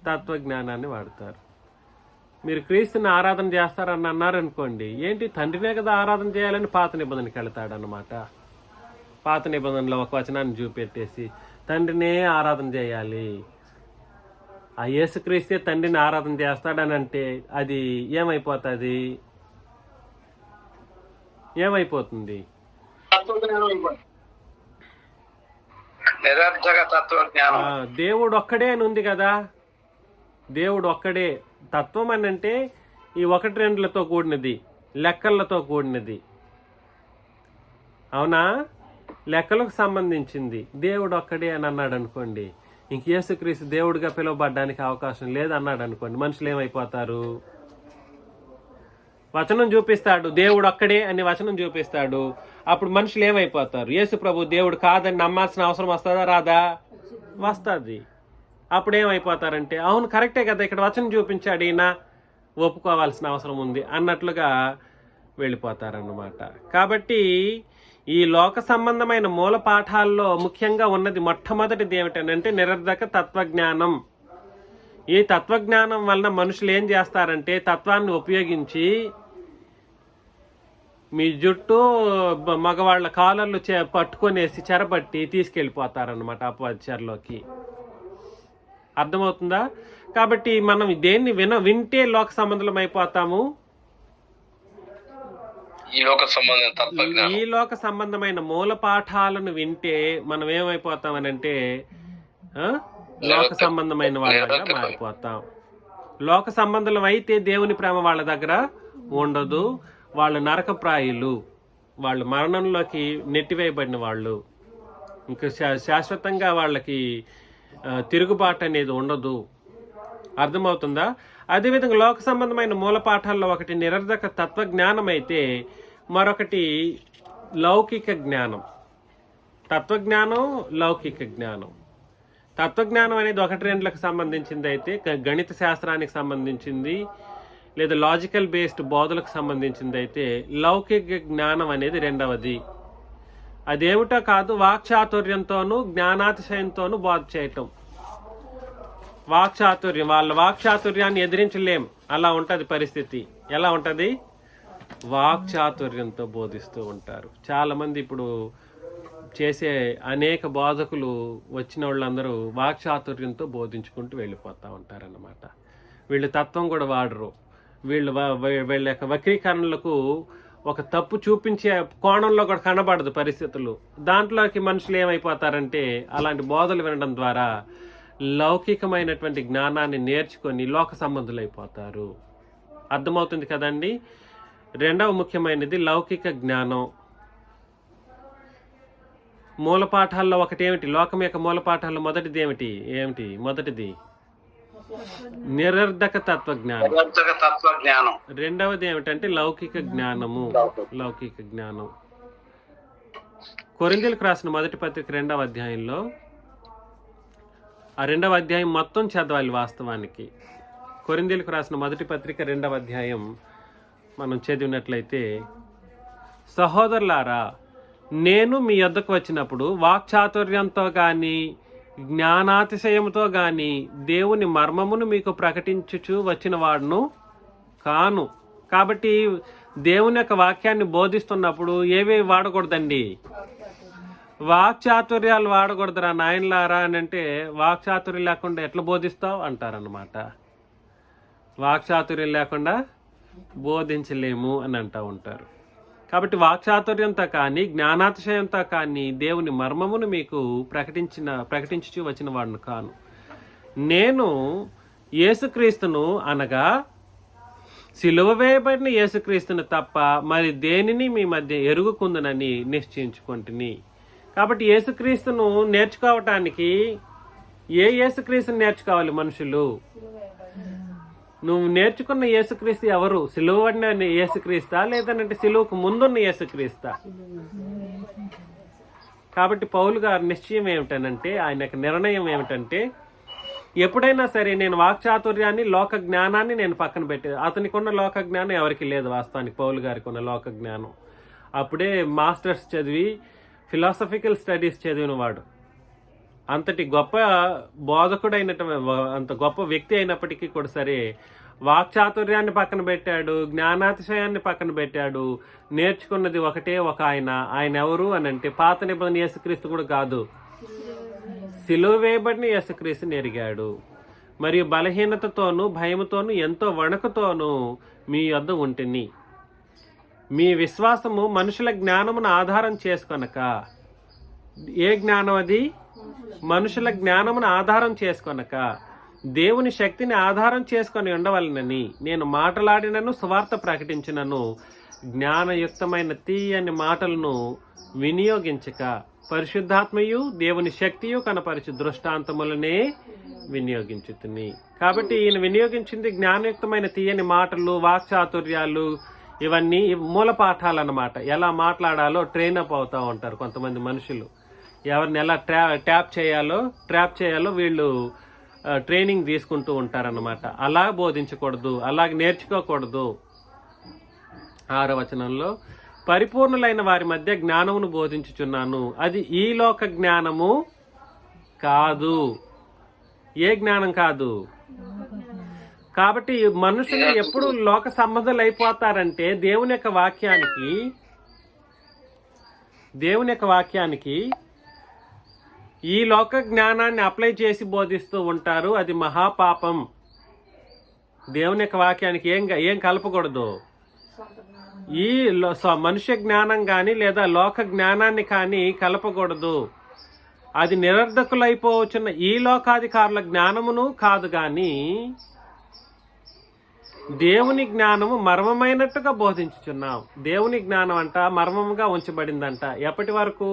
తత్వజ్ఞానాన్ని వాడతారు. మీరు క్రీస్తుని ఆరాధన చేస్తారని అన్నారనుకోండి, ఏంటి తండ్రినే కదా ఆరాధన చేయాలని పాత నిబంధనకి వెళతాడనమాట. పాత నిబంధనలో ఒక వచనాన్ని చూపెట్టేసి తండ్రినే ఆరాధన చేయాలి, ఆ యేసుక్రీస్తే తండ్రిని ఆరాధన చేస్తాడని అంటే అది ఏమైపోతుంది? ఏమైపోతుంది? దేవుడు ఒక్కడే అని ఉంది కదా. దేవుడు ఒక్కడే. తత్వం అని అంటే ఈ 1-2లతో కూడినది, లెక్కలతో కూడినది. అవునా? లెక్కలకు సంబంధించింది. దేవుడు ఒక్కడే అని అన్నాడు అనుకోండి, ఇంక యేసుక్రీస్తు దేవుడిగా పిలువబడ్డానికి అవకాశం లేదు అన్నాడు అనుకోండి, మనుషులు ఏమైపోతారు? వచనం చూపిస్తాడు, దేవుడు ఒక్కడే అని వచనం చూపిస్తాడు. అప్పుడు మనుషులు ఏమైపోతారు? యేసు ప్రభు దేవుడు కాదని నమ్మాల్సిన అవసరం వస్తుందా? రాదా? వస్తుంది. అప్పుడు ఏమైపోతారంటే, అవును కరెక్టే కదా, ఇక్కడ వచనం చూపించాడు, ఈయన ఒప్పుకోవాల్సిన అవసరం ఉంది అన్నట్లుగా వెళ్ళిపోతారన్నమాట. కాబట్టి ఈ లోక సంబంధమైన మూల పాఠాల్లో ముఖ్యంగా ఉన్నది మొట్టమొదటిది ఏమిటంటే నిరర్ధక తత్వజ్ఞానం. ఈ తత్వజ్ఞానం వలన మనుషులు ఏం చేస్తారంటే తత్వాన్ని ఉపయోగించి మీ జుట్టు మగవాళ్ళ కాలర్లు పట్టుకొనేసి చెరబట్టి తీసుకెళ్ళిపోతారనమాట అపవాది చెరలోకి. అర్థమవుతుందా? కాబట్టి మనం దేన్ని వింటే లోక సంబంధం అయిపోతాము. ఈ లోక సంబంధమైన మూల పాఠాలను వింటే మనం ఏమైపోతామనంటే లోక సంబంధమైన వాళ్ళగా మారిపోతాం. లోక సంబంధం అయితే దేవుని ప్రేమ వాళ్ళ దగ్గర ఉండదు. వాళ్ళు నరకప్రాయులు, వాళ్ళు మరణంలోకి నెట్టివేయబడిన వాళ్ళు, ఇంకా శాశ్వతంగా వాళ్ళకి తిరుగుబాటు అనేది ఉండదు. అర్థమవుతుందా? అదేవిధంగా లోక సంబంధమైన మూల పాఠాల్లో ఒకటి నిరర్ధక తత్వజ్ఞానం అయితే మరొకటి లౌకిక జ్ఞానం. తత్వజ్ఞానం, లౌకిక జ్ఞానం. తత్వజ్ఞానం అనేది 1-2లకు సంబంధించింది అయితే, గణిత శాస్త్రానికి సంబంధించింది లేదా లాజికల్ బేస్డ్ బోధలకు సంబంధించింది అయితే, లౌకిక జ్ఞానం అనేది రెండవది. అదేమిటో కాదు, వాక్చాతుర్యంతోనూ జ్ఞానాతిశయంతోనూ బోధ చేయటం. వాక్చాతుర్యం, వాళ్ళ వాక్చాతుర్యాన్ని ఎదిరించలేం, అలా ఉంటుంది పరిస్థితి. ఎలా ఉంటుంది? వాక్చాతుర్యంతో బోధిస్తూ ఉంటారు. చాలామంది ఇప్పుడు చేసే అనేక బోధకులు వచ్చిన వాళ్ళందరూ వాక్చాతుర్యంతో బోధించుకుంటూ వెళ్ళిపోతూ ఉంటారన్నమాట. వీళ్ళు తత్వం కూడా వాడరు. వీళ్ళ యొక్క వక్రీకరణలకు ఒక తప్పు చూపించే కోణంలో కూడా కనబడదు పరిస్థితులు. దాంట్లోకి మనుషులు ఏమైపోతారంటే అలాంటి బోధలు వినడం ద్వారా లౌకికమైనటువంటి జ్ఞానాన్ని నేర్చుకొని లోక సంబంధులైపోతారు. అర్థమవుతుంది కదండి? రెండవ ముఖ్యమైనది లౌకిక జ్ఞానం. మూల పాఠాల్లో ఒకటి ఏమిటి? లోకం యొక్క మూల పాఠాల్లో మొదటిది ఏమిటి? మొదటిది నిరర్ధక తత్వజ్ఞానం. రెండవది ఏమిటంటే లౌకిక జ్ఞానము. లౌకిక జ్ఞానం. కొరింథీయులకు రాసిన మొదటి పత్రిక 2వ అధ్యాయంలో, ఆ 2వ అధ్యాయం మొత్తం చదవాలి వాస్తవానికి. కొరింథీయులకు రాసిన మొదటి పత్రిక 2వ అధ్యాయం మనం చదివినట్లయితే, సహోదరులారా, నేను మీ యొద్దకు వచ్చినప్పుడు వాక్చాతుర్యంతో కానీ జ్ఞానాతిశయంతో కానీ దేవుని మర్మమును మీకు ప్రకటించుచు వచ్చిన వాడును కాను. కాబట్టి దేవుని యొక్క వాక్యాన్ని బోధిస్తున్నప్పుడు ఏవేవి వాడకూడదండి? వాక్చాతుర్యాలు వాడకూడదురా నాయనలారా అని అంటే, వాక్చాతుర్యం లేకుండా ఎట్లా బోధిస్తావు అంటారనమాట. వాక్చాతుర్యం లేకుండా బోధించలేము అని అంటూ ఉంటారు. కాబట్టి వాక్చాతుర్యంతో కానీ జ్ఞానాతిశయంతో కానీ దేవుని మర్మమును మీకు ప్రకటించుచు వచ్చిన వాడిని కాను. నేను యేసుక్రీస్తును అనగా సిలువ వేయబడిన యేసుక్రీస్తును తప్ప మరి దేనిని మీ మధ్య ఎరుగుకుందునని నిశ్చయించుకుంటుని. కాబట్టి యేసుక్రీస్తును నేర్చుకోవటానికి ఏ యేసుక్రీస్తుని నేర్చుకోవాలి మనుషులు? నువ్వు నేర్చుకున్న యేసుక్రీస్తు ఎవరు? సిలువబడిన యేసుక్రీస్తా లేదంటే సిలువకు ముందున్న యేసుక్రీస్తా? కాబట్టి పౌలు గారి నిశ్చయం ఏమిటనంటే, ఆయన యొక్క నిర్ణయం ఏమిటంటే, ఎప్పుడైనా సరే నేను వాక్చాతుర్యాన్ని లోక జ్ఞానాన్ని నేను పక్కన పెట్టేది. అతనికి ఉన్న లోక జ్ఞానం ఎవరికి లేదు వాస్తవానికి. పౌలు గారికి ఉన్న లోక జ్ఞానం అప్పుడే మాస్టర్స్ చదివి ఫిలాసఫికల్ స్టడీస్ చదివిన వాడు, అంతటి గొప్ప బోధకుడైనటువంటి అంత గొప్ప వ్యక్తి అయినప్పటికీ కూడా సరే వాక్చాతుర్యాన్ని పక్కన పెట్టాడు, జ్ఞానాతిశయాన్ని పక్కన పెట్టాడు. నేర్చుకున్నది ఒకటే ఒక ఆయన ఎవరు అని అంటే పాత నిబంధన యేసుక్రీస్తు కూడా కాదు, సిలువ వేయబడిన యేసుక్రీస్తుని ఎరిగాడు. మరియు బలహీనతతోనూ భయముతోనూ ఎంతో వణుకుతోనూ మీ యొద్ద ఉంటిని. మీ విశ్వాసము మనుషుల జ్ఞానమును ఆధారం చేసుకొనక. ఏ జ్ఞానం అది? మనుషుల జ్ఞానమును ఆధారం చేసుకొనక దేవుని శక్తిని ఆధారం చేసుకొని ఉండవలనని నేను మాట్లాడినను సువార్త ప్రకటించినను జ్ఞానయుక్తమైన తీయని మాటలను వినియోగించక పరిశుద్ధాత్మయు దేవుని శక్తియు కనపరిచి దృష్టాంతములనే వినియోగించుతుంది. కాబట్టి ఈయన వినియోగించింది జ్ఞానయుక్తమైన తీయని మాటలు, వాక్చాతుర్యాలు, ఇవన్నీ మూల పాఠాలు అన్నమాట. ఎలా మాట్లాడాలో ట్రైన్ అప్ అవుతూ ఉంటారు కొంతమంది మనుషులు. ఎవరిని ఎలా ట్యాప్ చేయాలో వీళ్ళు ట్రైనింగ్ తీసుకుంటూ ఉంటారన్నమాట. అలా బోధించకూడదు, అలాగే నేర్చుకోకూడదు. 6వ వచనంలో పరిపూర్ణులైన వారి మధ్య జ్ఞానమును బోధించుచున్నాను, అది ఈ లోక జ్ఞానము కాదు. ఏ జ్ఞానం కాదు? కాబట్టి మనుషులు ఎప్పుడు లోక సంబంధులు అయిపోతారంటే దేవుని యొక్క వాక్యానికి ఈ లోక జ్ఞానాన్ని అప్లై చేసి బోధిస్తూ ఉంటారు. అది మహాపాపం. దేవుని యొక్క వాక్యానికి ఏం కలపకూడదు. ఈ మనుష్య జ్ఞానం కానీ లేదా లోక జ్ఞానాన్ని కానీ కలపకూడదు. అది నిరర్ధకులైపోవచ్చున్న ఈ లోకాధికారుల జ్ఞానమును కాదు, కానీ దేవుని జ్ఞానము మర్మమైనట్టుగా బోధించుచున్నాం. దేవుని జ్ఞానం అంట మర్మముగా ఉంచబడిందంట. ఎప్పటి వరకు?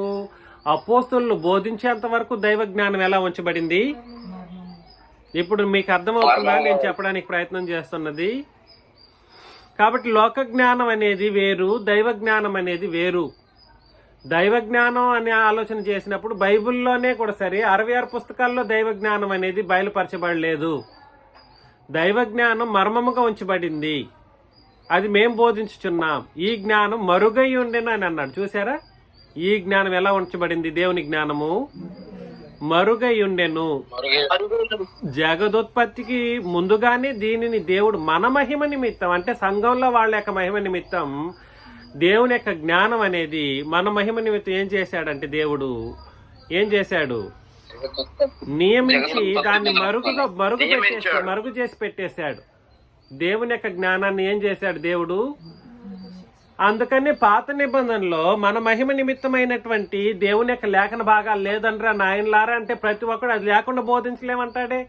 అపోస్తలులు బోధించేంత వరకు దైవ జ్ఞానం ఎలా ఉంచబడింది? ఇప్పుడు మీకు అర్థమవుతుందా నేను చెప్పడానికి ప్రయత్నం చేస్తున్నది? కాబట్టి లోక జ్ఞానం అనేది వేరు, దైవ జ్ఞానం అనేది వేరు. దైవ జ్ఞానం అనే ఆలోచన చేసినప్పుడు బైబిల్లోనే కూడా సరే 66 పుస్తకాల్లో దైవ జ్ఞానం అనేది బయలుపరచబడలేదు. దైవ జ్ఞానం మర్మముగా ఉంచబడింది, అది మేం బోధించుచున్నాం. ఈ జ్ఞానం మరుగై ఉండెను అని అన్నాడు. చూసారా? ఈ జ్ఞానం ఎలా ఉంచబడింది? దేవుని జ్ఞానము మరుగై ఉండెను. జగదోత్పత్తికి ముందుగానే దీనిని దేవుడు మన మహిమ నిమిత్తం, అంటే సంఘంలో వాళ్ళ యొక్క మహిమ నిమిత్తం దేవుని యొక్క జ్ఞానం అనేది మన మహిమ నిమిత్తం ఏం చేశాడంటే దేవుడు ఏం చేశాడు? నియమించి దాన్ని మరుగు చేసి పెట్టేశాడు. దేవుని యొక్క జ్ఞానాన్ని ఏం చేశాడు దేవుడు? అందుకని పాత నిబంధనలో మన మహిమ నిమిత్తమైనటువంటి దేవుని యొక్క లేఖన భాగాలు లేదనరా నాయనలారా అంటే ప్రతి ఒక్కడు అది లేకుండా బోధించలేమంటాడే.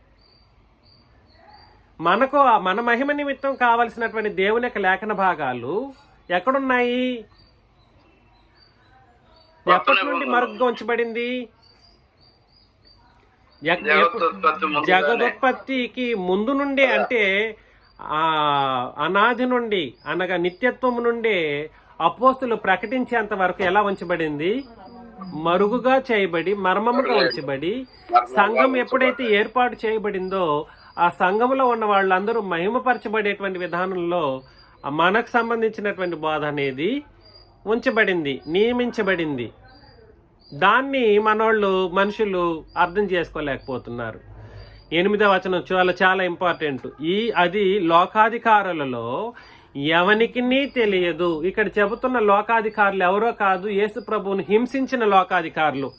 మన మహిమ నిమిత్తం కావలసినటువంటి దేవుని యొక్క లేఖన భాగాలు ఎక్కడున్నాయి? ఎప్పటి నుండి మరుగుగా ఉంచబడింది? జగదోత్పత్తికి ముందు నుండే, అంటే అనాది నుండి అనగా నిత్యత్వం నుండే అపోస్తులు ప్రకటించేంత వరకు ఎలా ఉంచబడింది? మరుగుగా చేయబడి మర్మముగా ఉంచబడి, సంఘం ఎప్పుడైతే ఏర్పాటు చేయబడిందో ఆ సంఘంలో ఉన్న వాళ్ళందరూ మహిమపరచబడేటువంటి విధానంలో మనకు సంబంధించినటువంటి బోధ అనేది ఉంచబడింది, నియమించబడింది. దాన్ని మనుషులు అర్థం చేసుకోలేకపోతున్నారు. 8వ వచనం చాలా ఇంపార్టెంట్. అది లోకాధికారులలో ఎవనికిని తెలియదు. ఇక్కడ చెబుతున్న లోకాధికారులు ఎవరో కాదు, యేసు ప్రభువుని హింసించిన లోకాధికారులు.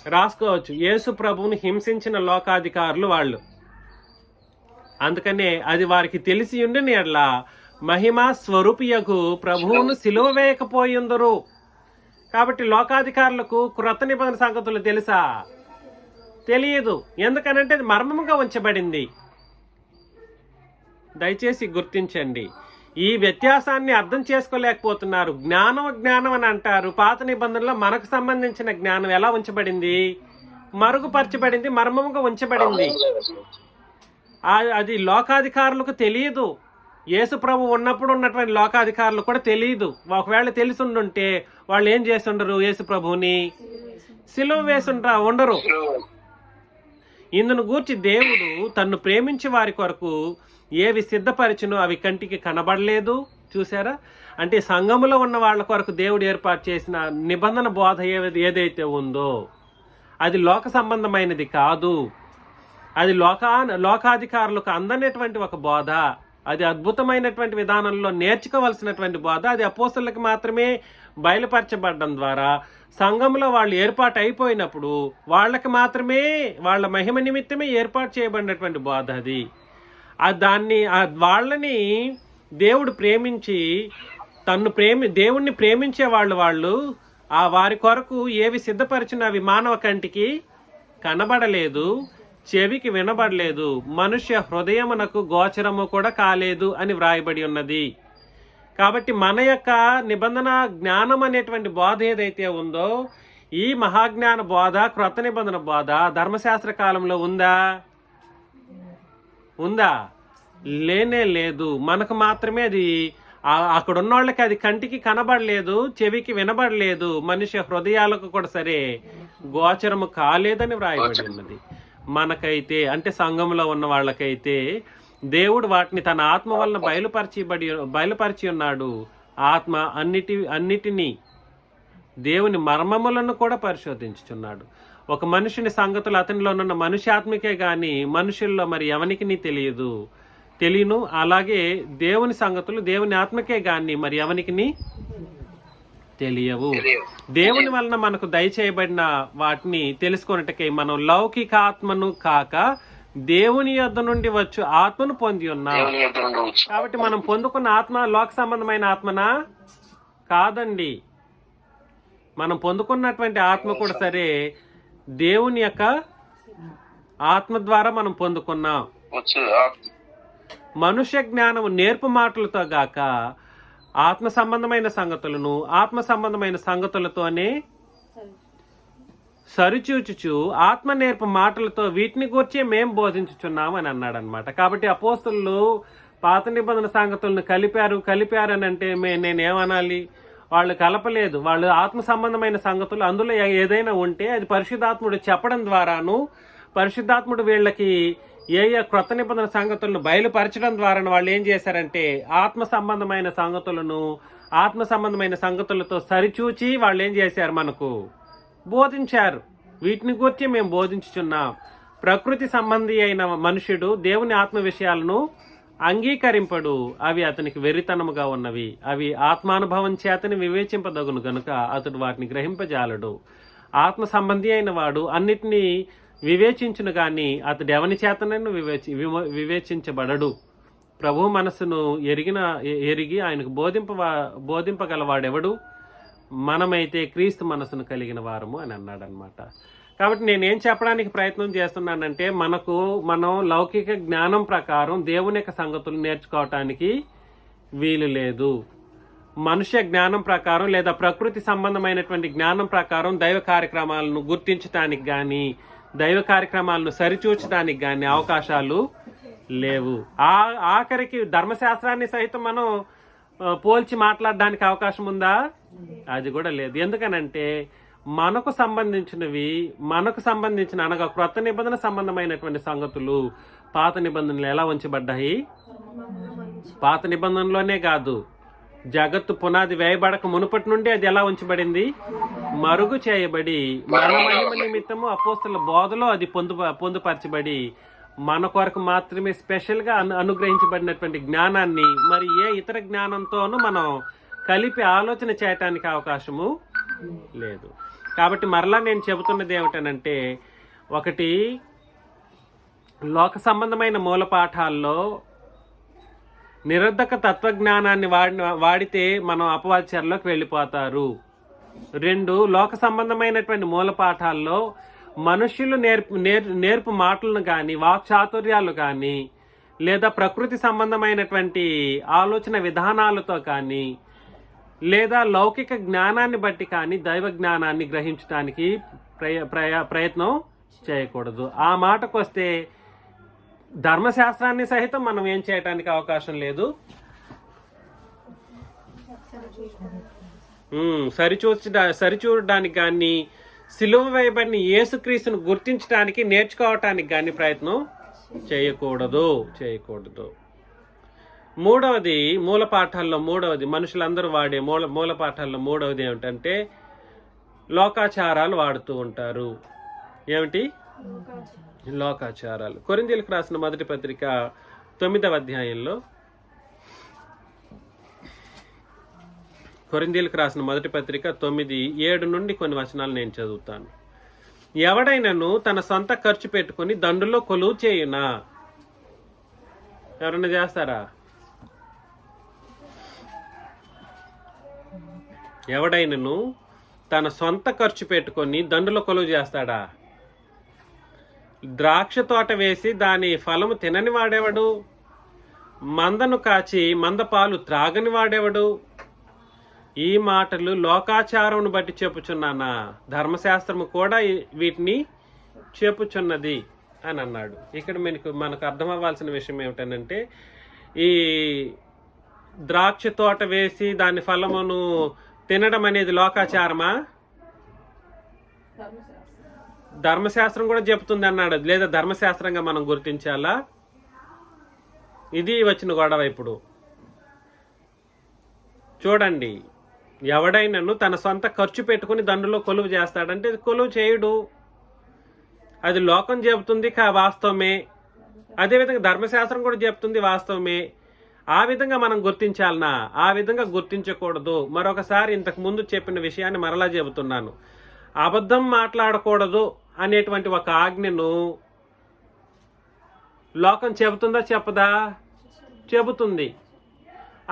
రాసుకోవచ్చు, యేసు ప్రభువుని హింసించిన లోకాధికారులు వాళ్ళు. అందుకనే అది వారికి తెలిసి ఉండిన ఎడ్ల మహిమా స్వరూపియకు ప్రభువును సిలువ వేయకపోయిందరు. కాబట్టి లోకాధికారులకు క్రొత్త నిబంధన సంగతులు తెలుసా? తెలియదు. ఎందుకనంటే అది మర్మముగా ఉంచబడింది. దయచేసి గుర్తించండి, ఈ వ్యత్యాసాన్ని అర్థం చేసుకోలేకపోతున్నారు. జ్ఞానం అని అంటారు. పాత నిబంధనలో మనకు సంబంధించిన జ్ఞానం ఎలా ఉంచబడింది? మరుగుపరచబడింది, మర్మముగా ఉంచబడింది. అది లోకాధికారులకు తెలియదు. యేసు ప్రభు ఉన్నప్పుడు ఉన్నటువంటి లోకాధికారులు కూడా తెలియదు. ఒకవేళ తెలిసి ఉండుంటే వాళ్ళు ఏం చేసి ఉండరు? యేసు ప్రభువుని సిలువ వేసి ఉండరు. ఇందును గూర్చి దేవుడు తన్ను ప్రేమించే వారి కొరకు ఏవి సిద్ధపరిచినో అవి కంటికి కనబడలేదు. చూసారా? అంటే సంఘములో ఉన్న వాళ్ళ కొరకు దేవుడు ఏర్పాటు చేసిన నిబంధన బోధ ఏదైతే ఉందో అది లోక సంబంధమైనది కాదు. అది లోకాధికారులకు అందనటువంటి ఒక బోధ. అది అద్భుతమైనటువంటి విధానంలో నేర్చుకోవలసినటువంటి బోధ. అది అపోస్తలులకు మాత్రమే బయలుపరచబడడం ద్వారా సంఘంలో వాళ్ళు ఏర్పాటు అయిపోయినప్పుడు వాళ్ళకి మాత్రమే, వాళ్ళ మహిమ నిమిత్తమే ఏర్పాటు చేయబడినటువంటి బోధ అది. వాళ్ళని దేవుడు ప్రేమించి దేవుణ్ణి ప్రేమించే వాళ్ళు వారి కొరకు ఏవి సిద్ధపరిచిన అవి మానవ కంటికి కనబడలేదు, చెవికి వినబడలేదు, మనుష్య హృదయమునకు గోచరము కూడా కాలేదు అని వ్రాయబడి ఉన్నది. కాబట్టి మన యొక్క నిబంధన జ్ఞానం అనేటువంటి బోధ ఏదైతే ఉందో, ఈ మహాజ్ఞాన బోధ, క్రొత్త నిబంధన బోధ ధర్మశాస్త్ర కాలంలో ఉందా? లేనే లేదు. మనకు మాత్రమే అది అక్కడ ఉన్న వాళ్ళకి అది కంటికి కనబడలేదు, చెవికి వినబడలేదు, మనిషి హృదయాలకు కూడా సరే గోచరము కాలేదని వ్రాయబడి ఉన్నది. మనకైతే అంటే సంఘంలో ఉన్న వాళ్ళకైతే దేవుడు వాటిని తన ఆత్మ వలన బయలుపరిచి ఉన్నాడు. ఆత్మ అన్నిటినీ దేవుని మర్మములను కూడా పరిశోధించుచున్నాడు. ఒక మనుషుని సంగతులు అతనిలోనున్న మనుష్యాత్మకే గాని మనుషుల్లో మరి ఎవనికి తెలియను. అలాగే దేవుని సంగతులు దేవుని ఆత్మకే గాని మరి ఎవనికి తెలియవు. దేవుని వలన మనకు దయచేయబడిన వాటిని తెలుసుకున్నట్టుకై మనం లౌకిక ఆత్మను కాక దేవుని యొద్ద నుండి వచ్చు ఆత్మను పొంది ఉన్నాం. కాబట్టి మనం పొందుకున్న ఆత్మ లోక సంబంధమైన ఆత్మనా? కాదండి. మనం పొందుకున్నటువంటి ఆత్మ కూడా సరే దేవుని యొక్క ఆత్మ ద్వారా మనం పొందుకున్నాం. మనుష్య జ్ఞానము నేర్పు మాటలతో గాక ఆత్మ సంబంధమైన సంగతులను ఆత్మ సంబంధమైన సంగతులతోనే సరిచూచుచు ఆత్మ నేర్పు మాటలతో వీటిని గూర్చే మేము బోధించుచున్నాం అని అన్నాడు అనమాట. కాబట్టి అపోస్తలులు పాత నిబంధన సంగతులను కలిపారు అని అంటే నేనేమనాలి? వాళ్ళు కలపలేదు. వాళ్ళు ఆత్మ సంబంధమైన సంగతులు అందులో ఏదైనా ఉంటే అది పరిశుద్ధాత్ముడు చెప్పడం ద్వారాను, పరిశుద్ధాత్ముడు వీళ్ళకి ఏ క్రొత్త నిబంధన సంగతులను బయలుపరచడం ద్వారా వాళ్ళు ఏం చేశారంటే ఆత్మ సంబంధమైన సంగతులతో సరిచూచి వాళ్ళు ఏం చేశారు? మనకు బోధించారు. వీటిని గురించి మేము బోధించుచున్నాం. ప్రకృతి సంబంధి అయిన మనుషుడు దేవుని ఆత్మ విషయాలను అంగీకరింపడు, అవి అతనికి వెర్రితనముగా ఉన్నవి. అవి ఆత్మానుభవం చేతని వివేచింపదగును గనుక అతడు వాటిని గ్రహింపజాలడు. ఆత్మ సంబంధి అయిన వాడు అన్నిటినీ వివేచించును గాని అతడు ఎవని చేతనైనా వివేచించబడడు. ప్రభు మనస్సును ఎరిగి ఆయనకు బోధింపగలవాడెవడు? మనమైతే క్రీస్తు మనస్సును కలిగిన వారము అని అన్నాడనమాట. కాబట్టి నేనేం చెప్పడానికి ప్రయత్నం చేస్తున్నానంటే మనం లౌకిక జ్ఞానం ప్రకారం దేవుని యొక్క సంగతులు నేర్చుకోవటానికి వీలు లేదు. మనుష్య జ్ఞానం ప్రకారం లేదా ప్రకృతి సంబంధమైనటువంటి జ్ఞానం ప్రకారం దైవ కార్యక్రమాలను గుర్తించడానికి కానీ దైవ కార్యక్రమాలను సరిచూచడానికి కానీ అవకాశాలు లేవు. ఆఖరికి ధర్మశాస్త్రాన్ని సైతం మనం పోల్చి మాట్లాడడానికి అవకాశం ఉందా? అది కూడా లేదు. ఎందుకనంటే మనకు సంబంధించిన అనగా క్రొత్త నిబంధన సంబంధమైనటువంటి సంగతులు పాత నిబంధనలు ఎలా ఉంచబడ్డాయి? పాత నిబంధనలోనే కాదు, జగత్తు పునాది వేయబడక మునుపటి నుండి అది ఎలా ఉంచబడింది? మరుగు చేయబడి మన మహిమ నిమిత్తము అపోస్తలుల బోధలో అది పొందుపరచబడి మన కొరకు మాత్రమే స్పెషల్గా అనుగ్రహించబడినటువంటి జ్ఞానాన్ని మరి ఏ ఇతర జ్ఞానంతోనూ మనం కలిపి ఆలోచన చేయటానికి అవకాశము లేదు. కాబట్టి మరలా నేను చెబుతున్నది ఏమిటనంటే, ఒకటి, లోక సంబంధమైన మూలపాఠాల్లో నిరర్ధక తత్వజ్ఞానాన్ని వాడితే మనం అపవాద్యాల్లోకి వెళ్ళిపోతారు. 2, లోక సంబంధమైనటువంటి మూలపాఠాల్లో మనుష్యులు నేర్పు మాటలను కానీ, వాక్చాతుర్యాలు కానీ, లేదా ప్రకృతి సంబంధమైనటువంటి ఆలోచన విధానాలతో కానీ, లేదా లౌకిక జ్ఞానాన్ని బట్టి కానీ దైవ జ్ఞానాన్ని గ్రహించడానికి ప్రయత్నం చేయకూడదు. ఆ మాటకు వస్తే ధర్మశాస్త్రాన్ని సహితం మనం ఏం చేయడానికి అవకాశం లేదు. సరిచూడడానికి కానీ, సిలువ వేయబడిన యేసుక్రీస్తును గుర్తించడానికి నేర్చుకోవటానికి కానీ ప్రయత్నం చేయకూడదు. 3వది, మూలపాఠాల్లో 3వది, మనుషులందరూ వాడే మూలపాఠాల్లో 3వది ఏమిటంటే లోకాచారాలు వాడుతూ ఉంటారు. ఏమిటి? లోకాచారాలు. కొరింథీయులకు రాసిన మొదటి పత్రిక 9వ అధ్యాయంలో, కొరింథీయులకు రాసిన మొదటి పత్రిక 9:7 నుండి కొన్ని వచనాలు నేను చదువుతాను. ఎవడైనను తన సొంత ఖర్చు పెట్టుకుని దండులో కొలువు చేయునా? ఎవరన్నా చేస్తారా? ఎవడైనను తన సొంత ఖర్చు పెట్టుకొని దండులో కొలువు చేస్తాడా? ద్రాక్ష తోట వేసి దాని ఫలము తినని వాడేవాడు? మందను కాచి మంద పాలు త్రాగని వాడేవాడు? ఈ మాటలు లోకాచారమును బట్టి చెప్పుచున్నానా? ధర్మశాస్త్రము కూడా వీటిని చెప్పుచున్నది అని అన్నాడు. ఇక్కడ మనకు అర్థం అవ్వాల్సిన విషయం ఏమిటనంటే, ఈ ద్రాక్ష తోట వేసి దాని ఫలమును తినడం అనేది లోకాచారమా? ధర్మశాస్త్రం కూడా చెప్తుంది అన్నాడు. లేదా ధర్మశాస్త్రంగా మనం గుర్తించాలా? ఇది వచ్చిన గొడవ. ఇప్పుడు చూడండి, ఎవడైనను తన సొంత ఖర్చు పెట్టుకుని దండులో కొలువు చేస్తాడంటే కొలువు చేయుడు. అది లోకం చెబుతుంది, వాస్తవమే. అదేవిధంగా ధర్మశాస్త్రం కూడా చెప్తుంది, వాస్తవమే. ఆ విధంగా మనం గుర్తించాలనా? ఆ విధంగా గుర్తించకూడదు. మరొకసారి ఇంతకు ముందు చెప్పిన విషయాన్ని మరలా చెబుతున్నాను. అబద్ధం మాట్లాడకూడదు అనేటువంటి ఒక ఆజ్ఞను లోకం చెబుతుందా చెప్పదా? చెబుతుంది.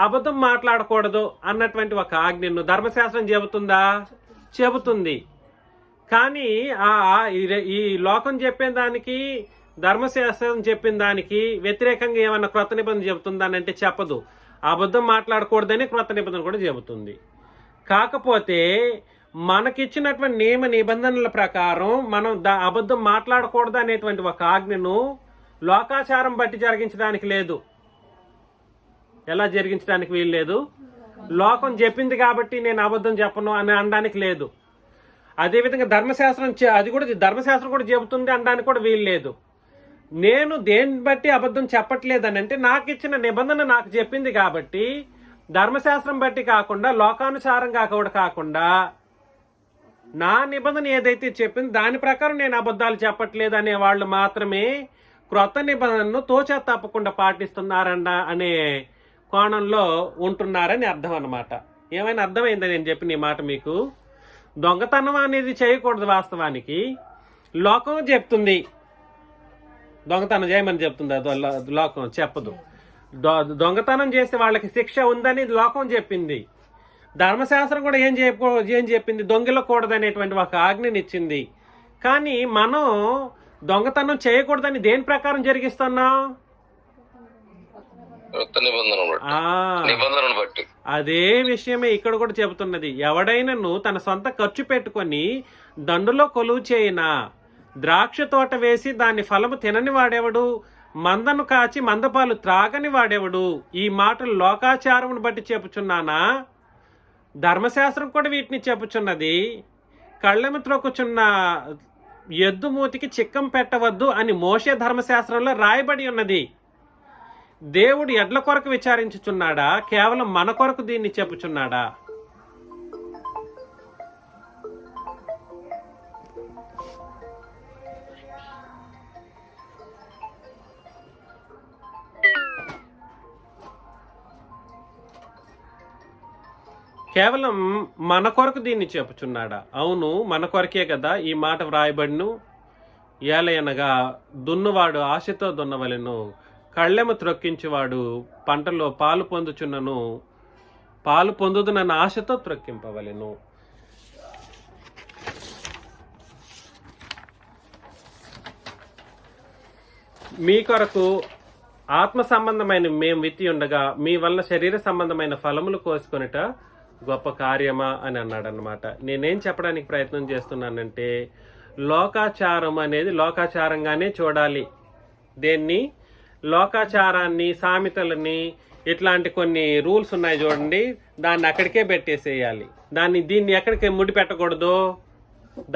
అబద్ధం మాట్లాడకూడదు అన్నటువంటి ఒక ఆజ్ఞను ధర్మశాస్త్రం చెబుతుందా? చెబుతుంది. కానీ ఈ లోకం చెప్పిన దానికి, ధర్మశాస్త్రం చెప్పిన దానికి వ్యతిరేకంగా ఏమన్నా క్రొత్త నిబంధన చెబుతుందని అంటే చెప్పదు. అబద్ధం మాట్లాడకూడదని క్రొత్త నిబంధన కూడా చెబుతుంది. కాకపోతే మనకిచ్చినటువంటి నియమ నిబంధనల ప్రకారం మనం అబద్ధం మాట్లాడకూడదు అనేటువంటి ఒక ఆజ్ఞను లోకాచారం బట్టి జరిగించడానికి లేదు. ఎలా జరిగించడానికి వీలు లేదు? లోకం చెప్పింది కాబట్టి నేను అబద్ధం చెప్పను అని అనడానికి లేదు. అదేవిధంగా ధర్మశాస్త్రం అది కూడా ధర్మశాస్త్రం కూడా చెబుతుంది అనడానికి కూడా వీలు లేదు. నేను దేన్ని బట్టి అబద్ధం చెప్పట్లేదని అంటే, నాకు ఇచ్చిన నిబంధన నాకు చెప్పింది కాబట్టి, ధర్మశాస్త్రం బట్టి కాకుండా లోకానుసారంగా కాకుండా నా నిబంధన ఏదైతే చెప్పింది దాని ప్రకారం నేను అబద్ధాలు చెప్పట్లేదు అనే వాళ్ళు మాత్రమే క్రొత్త నిబంధనను తోచా తప్పకుండా పాటిస్తున్నారన్న అనే కోణంలో ఉంటున్నారని అర్థం అన్నమాట. ఏమైనా అర్థమైందా నేను చెప్పిన ఈ మాట మీకు? దొంగతనం అనేది చేయకూడదు. వాస్తవానికి లోకం చెప్తుంది దొంగతనం చేయమని చెప్తుంది, లోకం చెప్పదు. దొంగతనం చేస్తే వాళ్ళకి శిక్ష ఉందని లోకం చెప్పింది. ధర్మశాస్త్రం కూడా ఏం చెప్పింది? దొంగిలకూడదనేటువంటి ఒక ఆజ్ఞనిచ్చింది. కానీ మనం దొంగతనం చేయకూడదని దేని ప్రకారం జరిగిస్తున్నాం? అదే విషయమే ఇక్కడ కూడా చెబుతున్నది. ఎవడైనను తన సొంత ఖర్చు పెట్టుకొని దండులో కొలువు చేయనా? ద్రాక్ష తోట వేసి దాని ఫలము తినని వాడేవాడు? మందను కాచి మందపాలు త్రాగని వాడేవాడు? ఈ మాటలు లోకాచారమును బట్టి చెప్పుచున్నానా? ధర్మశాస్త్రం కూడా వీటిని చెప్పుచున్నది. కళ్ళెము త్రొక్కుచున్న ఎద్దు మూతికి చిక్కం పెట్టవద్దు అని మోషే ధర్మశాస్త్రంలో రాయబడి ఉన్నది. దేవుడు ఎడ్ల కొరకు విచారించుచున్నాడా? కేవలం మన కొరకు దీన్ని చెప్పుచున్నాడా? కేవలం మన కొరకు దీన్ని చెప్పుచున్నాడా? అవును, మన కొరకే కదా ఈ మాట వ్రాయబడిను. ఏలయనగా దున్నువాడు ఆశతో దున్నవలెను, కళ్ళెము త్రొక్కించువాడు పంటలో పాలు పొందుచున్నను, పాలు పొందుదునన్న ఆశతో త్రొక్కింపవలెను. మీ కొరకు ఆత్మ సంబంధమైన మేము విత్తి ఉండగా మీ వల్ల శరీర సంబంధమైన ఫలములు కోసుకొనిట గొప్ప కార్యమా అని అన్నాడు అన్నమాట. నేనేం చెప్పడానికి ప్రయత్నం చేస్తున్నానంటే, లోకాచారం అనేది లోకాచారంగానే చూడాలి. దేన్ని? లోకాచారాన్ని, సామెతలని, ఇట్లాంటి కొన్ని రూల్స్ ఉన్నాయి చూడండి, దాన్ని అక్కడికే పెట్టేసేయాలి. దీన్ని ఎక్కడికి ముడి పెట్టకూడదు?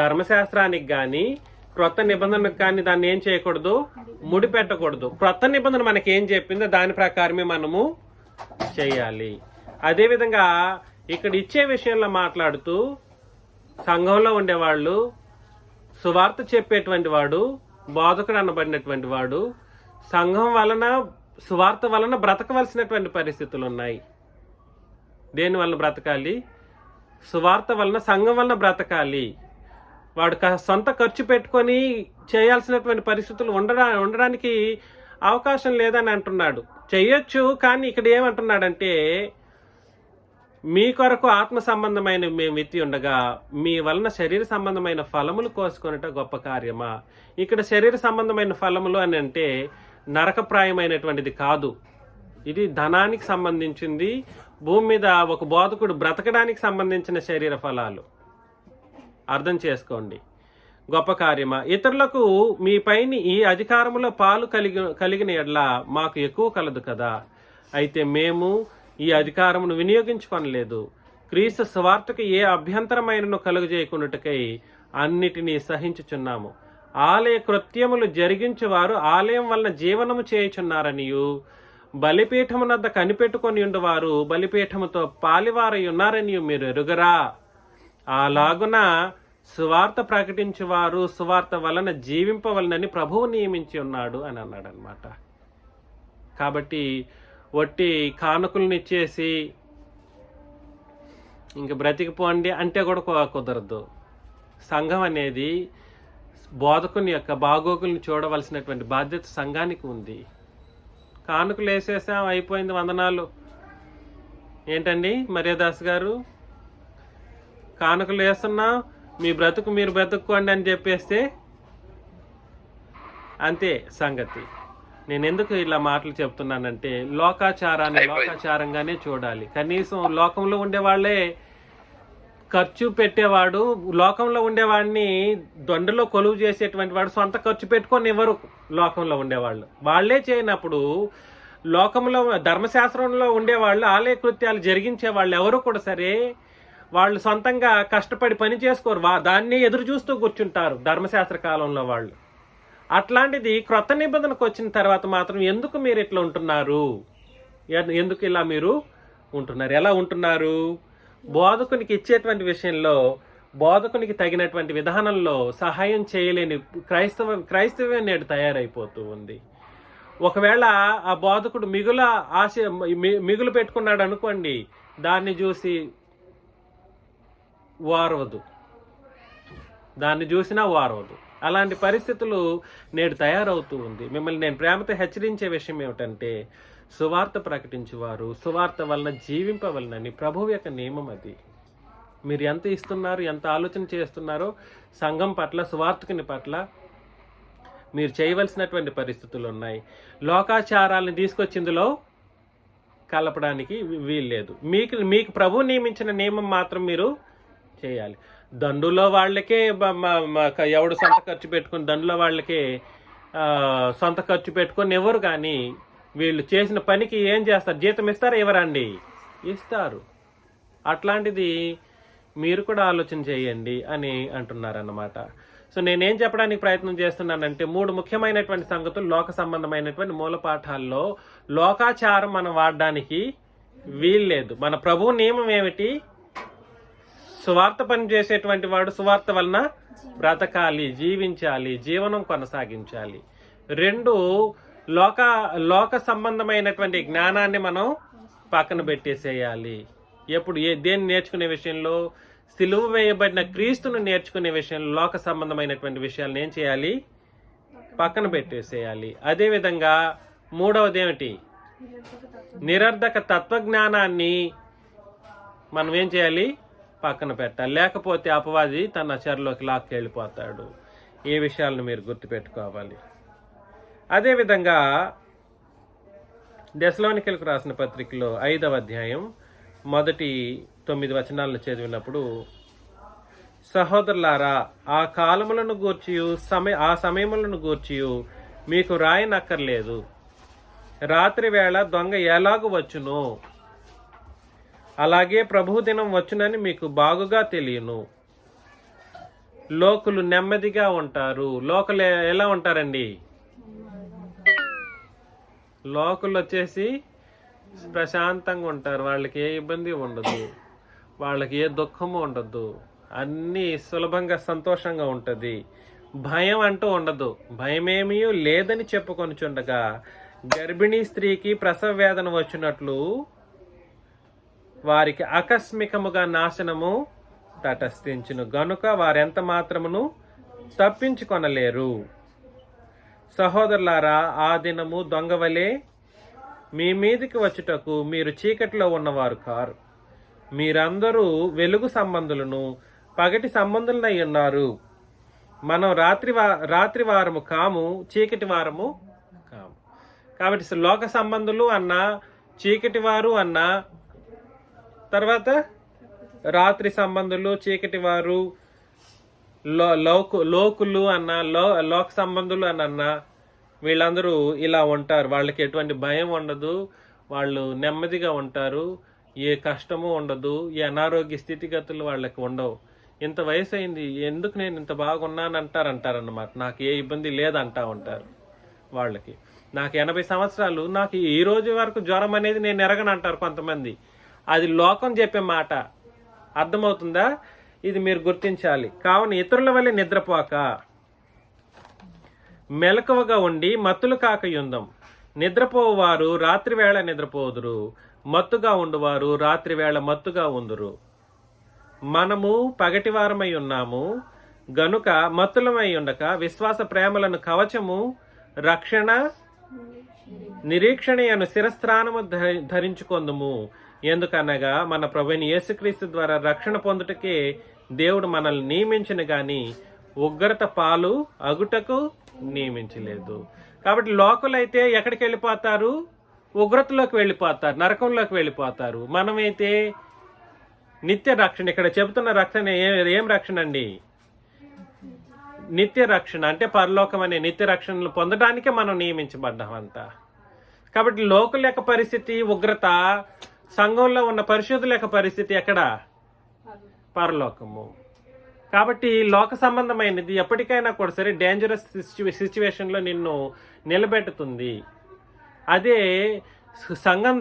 ధర్మశాస్త్రానికి కానీ క్రొత్త నిబంధనకు కానీ దాన్ని ఏం చేయకూడదు? ముడి పెట్టకూడదు. క్రొత్త నిబంధన మనకి ఏం చెప్పిందో దాని ప్రకారమే మనము చేయాలి. అదేవిధంగా ఇక్కడ ఇచ్చే విషయంలో మాట్లాడుతూ, సంఘంలో ఉండేవాళ్ళు, సువార్త చెప్పేటువంటి వాడు, బోధకుడు అనబడినటువంటి వాడు సంఘం వలన, సువార్త వలన బ్రతకవలసినటువంటి పరిస్థితులు ఉన్నాయి. దేని వలన బ్రతకాలి? సువార్త వలన, సంఘం వలన బ్రతకాలి. వాడు సొంత ఖర్చు పెట్టుకొని చేయాల్సినటువంటి పరిస్థితులు ఉండడానికి అవకాశం లేదని అంటున్నాడు. చెయ్యొచ్చు, కానీ ఇక్కడ ఏమంటున్నాడంటే, మీ కొరకు ఆత్మ సంబంధమైన మేము విత్తి ఉండగా మీ వలన శరీర సంబంధమైన ఫలములు కోసుకొనుట గొప్ప కార్యమా? ఇక్కడ శరీర సంబంధమైన ఫలములు అని అంటే నరకప్రాయమైనటువంటిది కాదు. ఇది ధనానికి సంబంధించింది. భూమి మీద ఒక బోధకుడు బ్రతకడానికి సంబంధించిన శరీర ఫలాలు. అర్థం చేసుకోండి. గొప్ప కార్యమా? ఇతరులకు మీ పైన ఈ అధికారములో పాలు కలిగిన ఎడ్ల మాకు ఎక్కువ కలదు కదా. అయితే మేము ఈ అధికారమును వినియోగించుకొనలేదు. క్రీస్తు సువార్తకు ఏ అభ్యంతరమైనను కలుగజేయకుండాటకై అన్నిటినీ సహించుచున్నాము. ఆలయ కృత్యములు జరిగించువారు ఆలయం వలన జీవనము చేయుచున్నారనియు, బలిపీఠమునద్ద కనిపెట్టుకొని ఉండవారు బలిపీఠముతో పాలివారై ఉన్నారనియు మీరు ఎరుగరా? అలాగున సువార్త ప్రకటించువారు సువార్త వలన జీవింపవలనని ప్రభువు నియమించి ఉన్నాడు అని అన్నాడు అనమాట. కాబట్టి వట్టి కానుకలను ఇచ్చేసి ఇంక బ్రతికిపోండి అంటే కూడా కుదరదు. సంఘం అనేది బోధకుని యొక్క బాగోగుల్ని చూడవలసినటువంటి బాధ్యత సంఘానికి ఉంది. కానుకలు వేసేసాం, అయిపోయింది, వందనాలు. ఏంటండి మర్యాదాస్ గారు, కానుకలు వేస్తున్నా, మీ బ్రతుకు మీరు బ్రతుక్కోండి అని చెప్పేస్తే అంతే సంగతి. నేను ఎందుకు ఇలా మాటలు చెప్తున్నానంటే, లోకాచారాన్ని లోకాచారంగానే చూడాలి. కనీసం లోకంలో ఉండేవాళ్లే ఖర్చు పెట్టేవాడు, లోకంలో ఉండేవాడిని దొండలో కొలువు చేసేటువంటి వాడు సొంత ఖర్చు పెట్టుకొని ఎవరు లోకంలో ఉండేవాళ్ళు వాళ్లే చేయనప్పుడు, లోకంలో ధర్మశాస్త్రంలో ఉండేవాళ్ళు ఆలయ కృత్యాలు జరిగించే వాళ్ళు ఎవరు కూడా సరే వాళ్ళు సొంతంగా కష్టపడి పని చేసుకోరు, దాన్ని ఎదురు చూస్తూ కూర్చుంటారు ధర్మశాస్త్ర కాలంలో వాళ్ళు. అట్లాంటిది క్రొత్త నిబంధనకు వచ్చిన తర్వాత మాత్రం ఎందుకు మీరు ఇట్లా ఉంటున్నారు? ఎందుకు ఇలా మీరు ఉంటున్నారు? ఎలా ఉంటున్నారు? బోధకునికి ఇచ్చేటువంటి విషయంలో, బోధకునికి తగినటువంటి విధానంలో సహాయం చేయలేని క్రైస్తవం నేడు తయారైపోతూ ఉంది. ఒకవేళ ఆ బోధకుడు మిగులు పెట్టుకున్నాడు అనుకోండి, దాన్ని చూసి వారవదు, దాన్ని చూసినా వారవదు. అలాంటి పరిస్థితులు నేడు తయారవుతూ ఉంది. మిమ్మల్ని నేను ప్రేమతో హెచ్చరించే విషయం ఏమిటంటే, సువార్త ప్రకటించేవారు సువార్త వలన జీవింపవలనని ప్రభువు యొక్క నియమం అది. మీరు ఎంత ఇస్తున్నారు, ఎంత ఆలోచన చేస్తున్నారో సంఘం పట్ల, సువార్తకుని పట్ల మీరు చేయవలసినటువంటి పరిస్థితులు ఉన్నాయి. లోకాచారాలను తీసుకొచ్చిందులో కలపడానికి వీల్లేదు. మీకు ప్రభువు నియమించిన నియమం మాత్రం మీరు చేయాలి. దండులో వాళ్ళకే ఎవడు సొంత ఖర్చు పెట్టుకుని, దండులో వాళ్ళకే సొంత ఖర్చు పెట్టుకొని ఎవరు, కానీ వీళ్ళు చేసిన పనికి ఏం చేస్తారు? జీతం ఇస్తారా? ఎవరండి? ఇస్తారు. అట్లాంటిది మీరు కూడా ఆలోచన చేయండి అని అంటున్నారన్నమాట. సో నేనేం చెప్పడానికి ప్రయత్నం చేస్తున్నానంటే, 3 ముఖ్యమైనటువంటి సంగతులు లోక సంబంధమైనటువంటి మూలపాఠాల్లో లోకాచారం మనం వాడడానికి వీల్లేదు. మన ప్రభువు నియమం ఏమిటి? సువార్త పని చేసేటువంటి వాడు సువార్త వలన బ్రతకాలి, జీవించాలి, జీవనం కొనసాగించాలి. 2, లోక సంబంధమైనటువంటి జ్ఞానాన్ని మనం పక్కన పెట్టేసేయాలి. ఎప్పుడు దేన్ని నేర్చుకునే విషయంలో? సిలువ వేయబడిన క్రీస్తును నేర్చుకునే విషయంలో లోక సంబంధమైనటువంటి విషయాలను ఏం చేయాలి? పక్కన పెట్టేసేయాలి. అదేవిధంగా మూడవది ఏమిటి? నిరర్ధక తత్వజ్ఞానాన్ని మనం ఏం చేయాలి? పక్కన పెట్టాలి. లేకపోతే అపవాది తన చెరలోకి లాక్కెళ్ళిపోతాడు. ఈ విషయాలను మీరు గుర్తుపెట్టుకోవాలి. అదేవిధంగా దెసలోనికలకు రాసిన పత్రికలో 5వ అధ్యాయం మొదటి 9 వచనాలను చదివినప్పుడు, సహోదరులారా, ఆ కాలములను గూర్చియు ఆ సమయములను గూర్చియు మీకు రాయనక్కర్లేదు. రాత్రి వేళ దొంగ ఎలాగు వచ్చునో అలాగే ప్రభు దినం వచ్చునని మీకు బాగుగా తెలియను. లోకులు నెమ్మదిగా ఉంటారు. లోకలు ఎలా ఉంటారండి? లోకులు వచ్చేసి ప్రశాంతంగా ఉంటారు. వాళ్ళకి ఏ ఇబ్బంది ఉండదు, వాళ్ళకి ఏ దుఃఖము ఉండదు, అన్నీ సులభంగా సంతోషంగా ఉంటుంది. భయం అంటూ ఉండదు. భయమేమీ లేదని చెప్పుకొనిచుండగా గర్భిణీ స్త్రీకి ప్రసవ వేదన వచ్చినట్లు వారికి ఆకస్మికముగా నాశనము తటస్థించును గనుక వారెంత మాత్రమును తప్పించుకొనలేరు. సహోదరులారా, ఆ దినము దొంగవలే మీ మీదికి వచ్చుటకు మీరు చీకటిలో ఉన్నవారు కారు. మీరందరూ వెలుగు సంబంధులను పగటి సంబంధులనై ఉన్నారు. మనం రాత్రి వారము కాము, చీకటి వారము కాము. కాబట్టి లోక సంబంధులు అన్నా, చీకటి వారు అన్నా, తర్వాత రాత్రి సంబంధులు, చీకటి వారు, లోకులు అన్న, లోక సంబంధులు అని అన్న, వీళ్ళందరూ ఇలా ఉంటారు. వాళ్ళకి ఎటువంటి భయం ఉండదు, వాళ్ళు నెమ్మదిగా ఉంటారు, ఏ కష్టము ఉండదు, ఏ అనారోగ్య స్థితిగతులు వాళ్ళకి ఉండవు. ఇంత వయసు అయింది, ఎందుకు నేను ఇంత బాగున్నాను అంటారన్నమాట. నాకు ఏ ఇబ్బంది లేదంటా ఉంటారు. వాళ్ళకి నాకు 80 సంవత్సరాలు, నాకు ఈ రోజు వరకు జ్వరం అనేది నేను ఎరగనంటారు కొంతమంది. అది లోకం చెప్పే మాట. అర్థమవుతుందా? ఇది మీరు గుర్తించాలి. కావున ఇతరుల వల్లే నిద్రపోక మెలకువగా ఉండి మత్తులు కాకయుందం. నిద్రపోవారు రాత్రి వేళ నిద్రపోదురు, మత్తుగా ఉండువారు రాత్రి వేళ మత్తుగా ఉందురు. మనము పగటివారమై ఉన్నాము గనుక మత్తులమై ఉండక విశ్వాస ప్రేమలను కవచము, రక్షణ నిరీక్షణయను శిరస్త్రానము ధరించుకొందుము. ఎందుకనగా మన ప్రభువైన యేసుక్రీస్తు ద్వారా రక్షణ పొందుటకే దేవుడు మనల్ని నియమించిన గాని ఉగ్రత పాలు అగుటకు నియమించలేదు. కాబట్టి లోకులైతే ఎక్కడికి వెళ్ళిపోతారు? ఉగ్రతలోకి వెళ్ళిపోతారు, నరకంలోకి వెళ్ళిపోతారు. మనమైతే నిత్య రక్షణ. ఇక్కడ చెబుతున్న రక్షణ ఏం రక్షణ అండి? నిత్య రక్షణ. అంటే పరలోకం అనే నిత్య రక్షణలు పొందడానికే మనం నియమించబడ్డామంతా. కాబట్టి లోకుల యొక్క పరిస్థితి ఉగ్రత, సంఘంలో ఉన్న పరిశుద్ధుల యొక్క పరిస్థితి ఎక్కడ? పరలోకము. కాబట్టి లోక సంబంధమైనది ఎప్పటికైనా కూడా సరే డేంజరస్ సిచ్యువేషన్లో నిన్ను నిలబెట్టుతుంది. అదే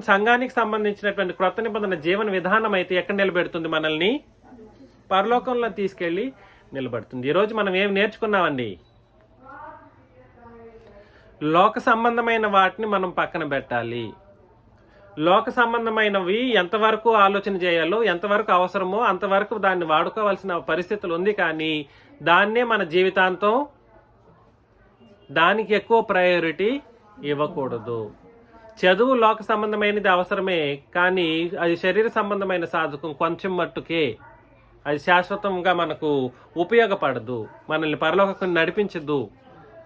సంఘానికి సంబంధించినటువంటి క్రొత్త నిబంధన జీవన విధానం అయితే ఎక్కడ నిలబెడుతుంది? మనల్ని పరలోకంలో తీసుకెళ్ళి నిలబడుతుంది. ఈరోజు మనం ఏం నేర్చుకున్నామండి? లోక సంబంధమైన వాటిని మనం పక్కన పెట్టాలి. లోక సంబంధమైనవి ఎంతవరకు ఆలోచన చేయాలో, ఎంతవరకు అవసరమో అంతవరకు దాన్ని వాడుకోవాల్సిన పరిస్థితులు ఉంది. కానీ దాన్నే మన జీవితాంతం దానికి ఎక్కువ ప్రయారిటీ ఇవ్వకూడదు. చదువు లోక సంబంధమైనది అవసరమే, కానీ అది శరీర సంబంధమైన సాధకం కొంచెం మట్టుకే. అది శాశ్వతంగా మనకు ఉపయోగపడదు, మనల్ని పరలోకం నడిపించదు.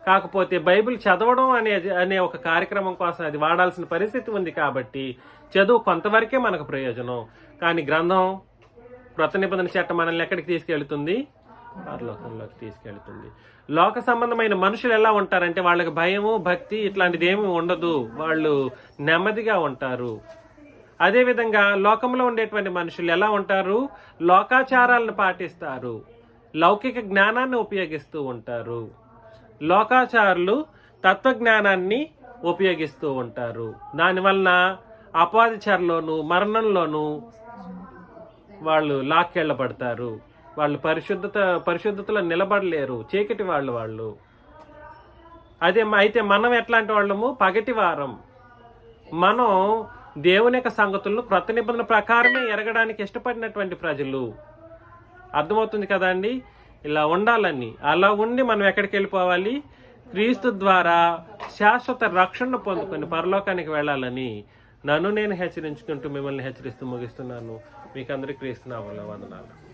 కాకపోతే బైబిల్ చదవడం అనే ఒక కార్యక్రమం కోసం అది వాడాల్సిన పరిస్థితి ఉంది. కాబట్టి చదువు కొంతవరకే మనకు ప్రయోజనం. కానీ గ్రంథం, క్రొత్త నిబంధన చట్టం మనల్ని ఎక్కడికి తీసుకెళ్తుంది? పరలోకంలోకి తీసుకెళ్తుంది. లోక సంబంధమైన మనుషులు ఎలా ఉంటారంటే వాళ్ళకి భయము, భక్తి ఇట్లాంటిది ఏమీ ఉండదు. వాళ్ళు నెమ్మదిగా ఉంటారు. అదేవిధంగా లోకంలో ఉండేటువంటి మనుషులు ఎలా ఉంటారు? లోకాచారాలను పాటిస్తారు, లౌకిక జ్ఞానాన్ని ఉపయోగిస్తూ ఉంటారు. లోకాచారులు తత్వజ్ఞానాన్ని ఉపయోగిస్తూ ఉంటారు. దానివలన అపాదిచారులోను మరణంలోనూ వాళ్ళు లాక్కెళ్ళబడతారు. వాళ్ళు పరిశుద్ధతలో నిలబడలేరు, చీకటి వాళ్ళు. అయితే మనం ఎట్లాంటి వాళ్ళము? పగటి వారం. మనం దేవుని యొక్క సంగతులను క్రొత్త నిబంధన ప్రకారమే ఎరగడానికి ఇష్టపడినటువంటి ప్రజలు. అర్థమవుతుంది కదండి? ఇలా ఉండాలని. అలా ఉండి మనం ఎక్కడికి వెళ్ళిపోవాలి? క్రీస్తు ద్వారా శాశ్వత రక్షణ పొందుకొని పరలోకానికి వెళ్ళాలని నన్ను నేను హెచ్చరించుకుంటూ మిమ్మల్ని హెచ్చరిస్తూ ముగిస్తున్నాను. మీకు అందరికీ క్రీస్తు నామములో వందనాలు.